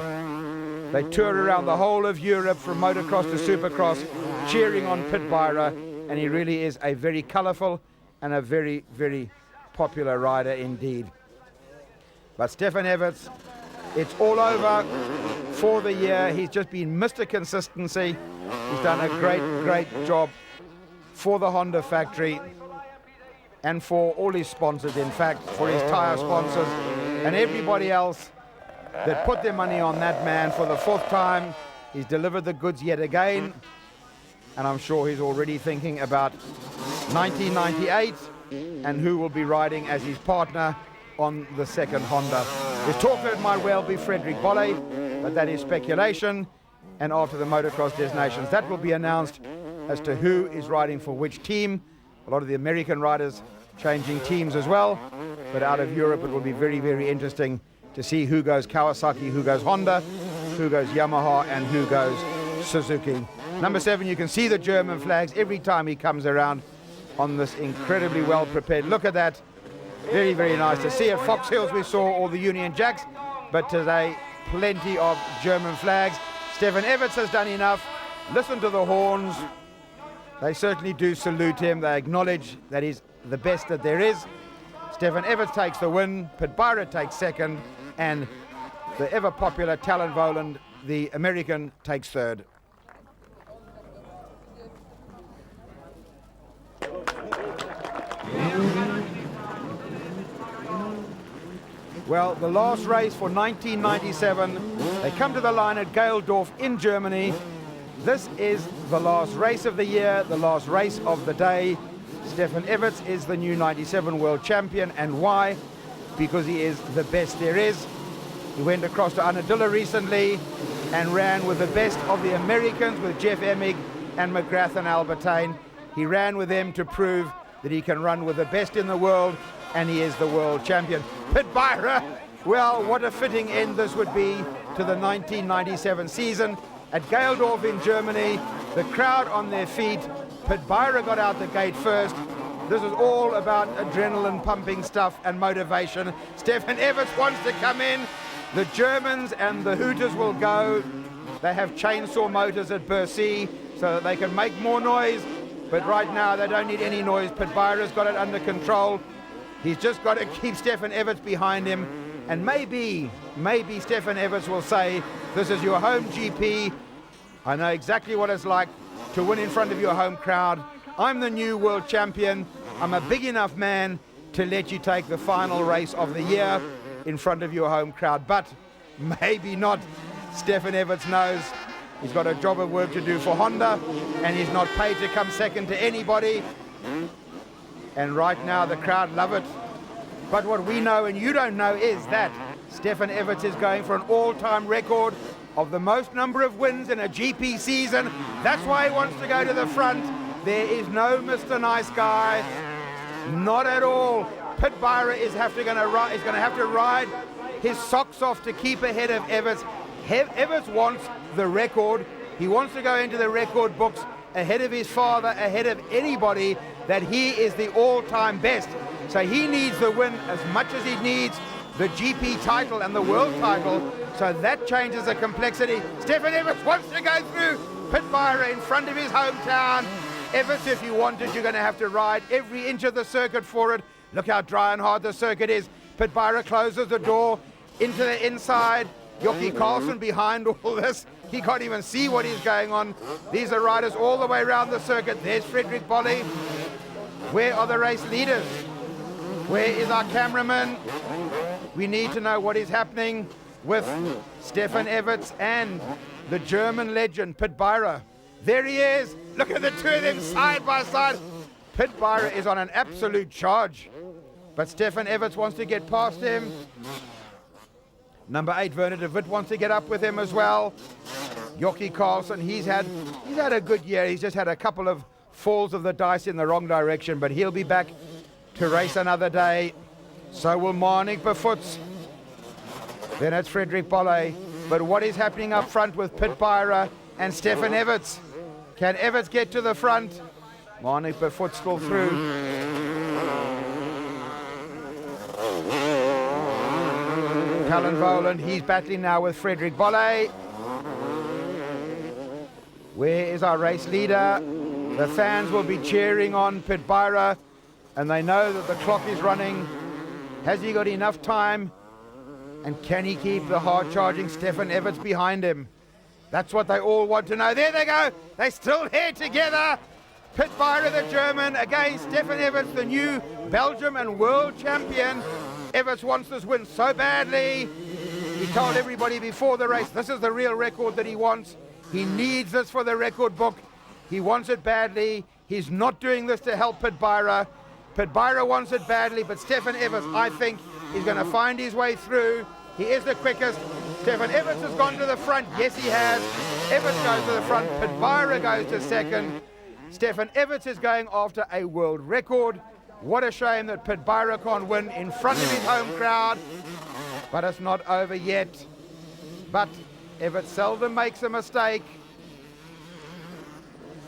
They tour around the whole of Europe from motocross to supercross, cheering on Pit Byra, and he really is a very colourful and a very, very popular rider indeed. But Stefan Everts, it's all over for the year. He's just been Mr. Consistency. He's done a great job for the Honda factory and for all his sponsors, in fact, for his tyre sponsors and everybody else that put their money on that man for the 4th time. He's delivered the goods yet again, and I'm sure he's already thinking about 1998 and who will be riding as his partner on the second Honda. There's talk that it might well be Frederick Bolle, but that is speculation, and after the Motocross Des Nations that will be announced as to who is riding for which team. A lot of the American riders changing teams as well, but out of Europe it will be very, very interesting to see who goes Kawasaki, who goes Honda, who goes Yamaha, and who goes Suzuki. Number 7, you can see the German flags every time he comes around on this incredibly well prepared. Look at that. Very, very nice to see. At Fox Hills we saw all the Union Jacks but today plenty of German flags. Stefan Everts has done enough. Listen to the horns. They certainly do salute him. They acknowledge that he's the best that there is. Stefan Everts takes the win. Pit Byra takes second. And the ever popular Talon Voland, the American, takes third. Well, the last race for 1997, they come to the line at Geldorf in Germany. This is the last race of the year, the last race of the day. Stefan Everts is the new 97 world champion. And why? Because he is the best there is. He went across to Unadilla recently and ran with the best of the Americans, with Jeff Emig and McGrath and Albertine. He ran with them to prove that he can run with the best in the world, and he is the world champion. Pit Byra, well, what a fitting end this would be to the 1997 season. At Geldorf in Germany, the crowd on their feet. Pit Byra got out the gate first. This is all about adrenaline pumping stuff and motivation. Stefan Everts wants to come in. The Germans and the Hooters will go. They have chainsaw motors at Bercy so that they can make more noise. But right now they don't need any noise. Pit Byra's got it under control. He's just got to keep Stefan Everts behind him. And maybe Stefan Everts will say, this is your home GP. I know exactly what it's like to win in front of your home crowd. I'm the new world champion. I'm a big enough man to let you take the final race of the year in front of your home crowd. But maybe not. Stefan Everts knows he's got a job of work to do for Honda, and he's not paid to come second to anybody. And right now the crowd love it. But what we know and you don't know is that Stefan Everts is going for an all-time record of the most number of wins in a GP season. That's why he wants to go to the front. There is no Mr. Nice Guy. Not at all. Pit Byra is going to have to ride his socks off to keep ahead of Everts. Everts wants the record. He wants to go into the record books ahead of his father, ahead of anybody, that he is the all-time best. So he needs the win as much as he needs the GP title and the world title. So that changes the complexity. Stefan Everts wants to go through Pit Byra in front of his hometown. Everts, if you wanted, you're going to have to ride every inch of the circuit for it. Look how dry and hard the circuit is. Pit Byra closes the door into the inside. Jockey Carlson behind all this. He can't even see what is going on. These are riders all the way around the circuit. There's Frederick Bolle. Where are the race leaders? Where is our cameraman? We need to know what is happening with Stefan Everts and the German legend, Pit Byra. There he is. Look at the two of them side by side. Pit Byra is on an absolute charge. But Stefan Everts wants to get past him. Number 8, Werner de Wit, wants to get up with him as well. Jockey Carlson, he's had a good year. He's just had a couple of falls of the dice in the wrong direction, but he'll be back to race another day. So will Marnik Befoots. Then it's Frederick Bolle. But what is happening up front with Pit Byra and Stefan Everts? Can Everts get to the front? Marnik Befoots still through. Talon Voland, he's battling now with Frederick Bolle. Where is our race leader? The fans will be cheering on Pit Byra, and they know that the clock is running. Has he got enough time? And can he keep the hard-charging Stefan Everts behind him? That's what they all want to know. There they go. They're still here together. Pit Byra, the German, against Stefan Everts, the new Belgium and world champion. Everts wants this win so badly. He told everybody before the race, this is the real record that he wants. He needs this for the record book. He wants it badly. He's not doing this to help Pit Byra. Pit Byra wants it badly, but Stefan Everts, I think, is going to find his way through. He is the quickest. Stefan Everts has gone to the front. Yes, he has. Everts goes to the front. Pit Byra goes to second. Stefan Everts is going after a world record. What a shame that Pit Byra can't win in front of his home crowd. But it's not over yet. But Everts seldom makes a mistake.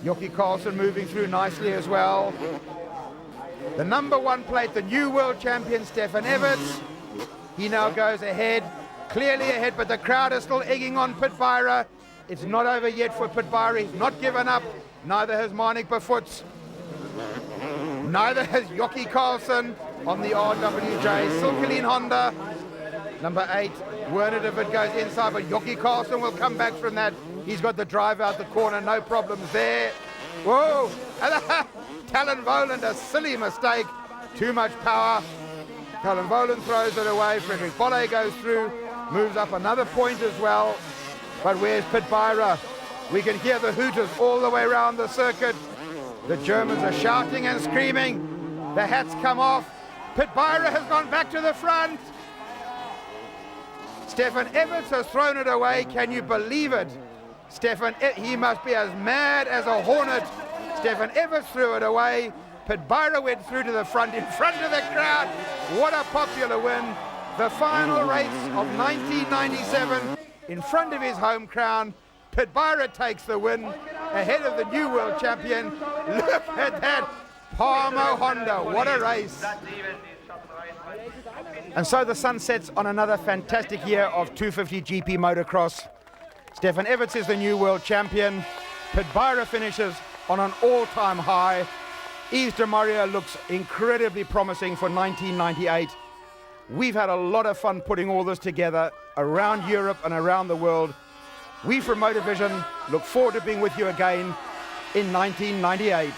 Jockey Carlson moving through nicely as well. The number 1 plate, the new world champion, Stefan Everts. He now goes ahead clearly ahead, but the crowd is still egging on Pitbyra. It's not over yet for Pitbyra. He's not given up. Neither has Marnik Befoots. Neither has Jockey Carlson on the RWJ. Silkeleen Honda, number 8. Werner de Wit goes inside, but Jockey Carlson will come back from that. He's got the drive out the corner, no problems there. Whoa! Talon Voland, a silly mistake. Too much power. Talon Voland throws it away. Frederick Bolle goes through, moves up another point as well. But where's Pitbyra? We can hear the hooters all the way around the circuit. The Germans are shouting and screaming. The hats come off. Pitbyra has gone back to the front. Stefan Everts has thrown it away. Can you believe it? He must be as mad as a hornet. Stefan Everts threw it away. Pitbyra went through to the front, in front of the crowd. What a popular win. The final race of 1997 in front of his home crown. Pitbyra takes the win ahead of the new world champion. Look at that. Palmo Honda. What a race. And so the sun sets on another fantastic year of 250 GP motocross. Stefan Everts is the new world champion. Pitbyra finishes on an all-time high. Yves de Maria looks incredibly promising for 1998. We've had a lot of fun putting all this together around Europe and around the world. We from Motorvision look forward to being with you again in 1998.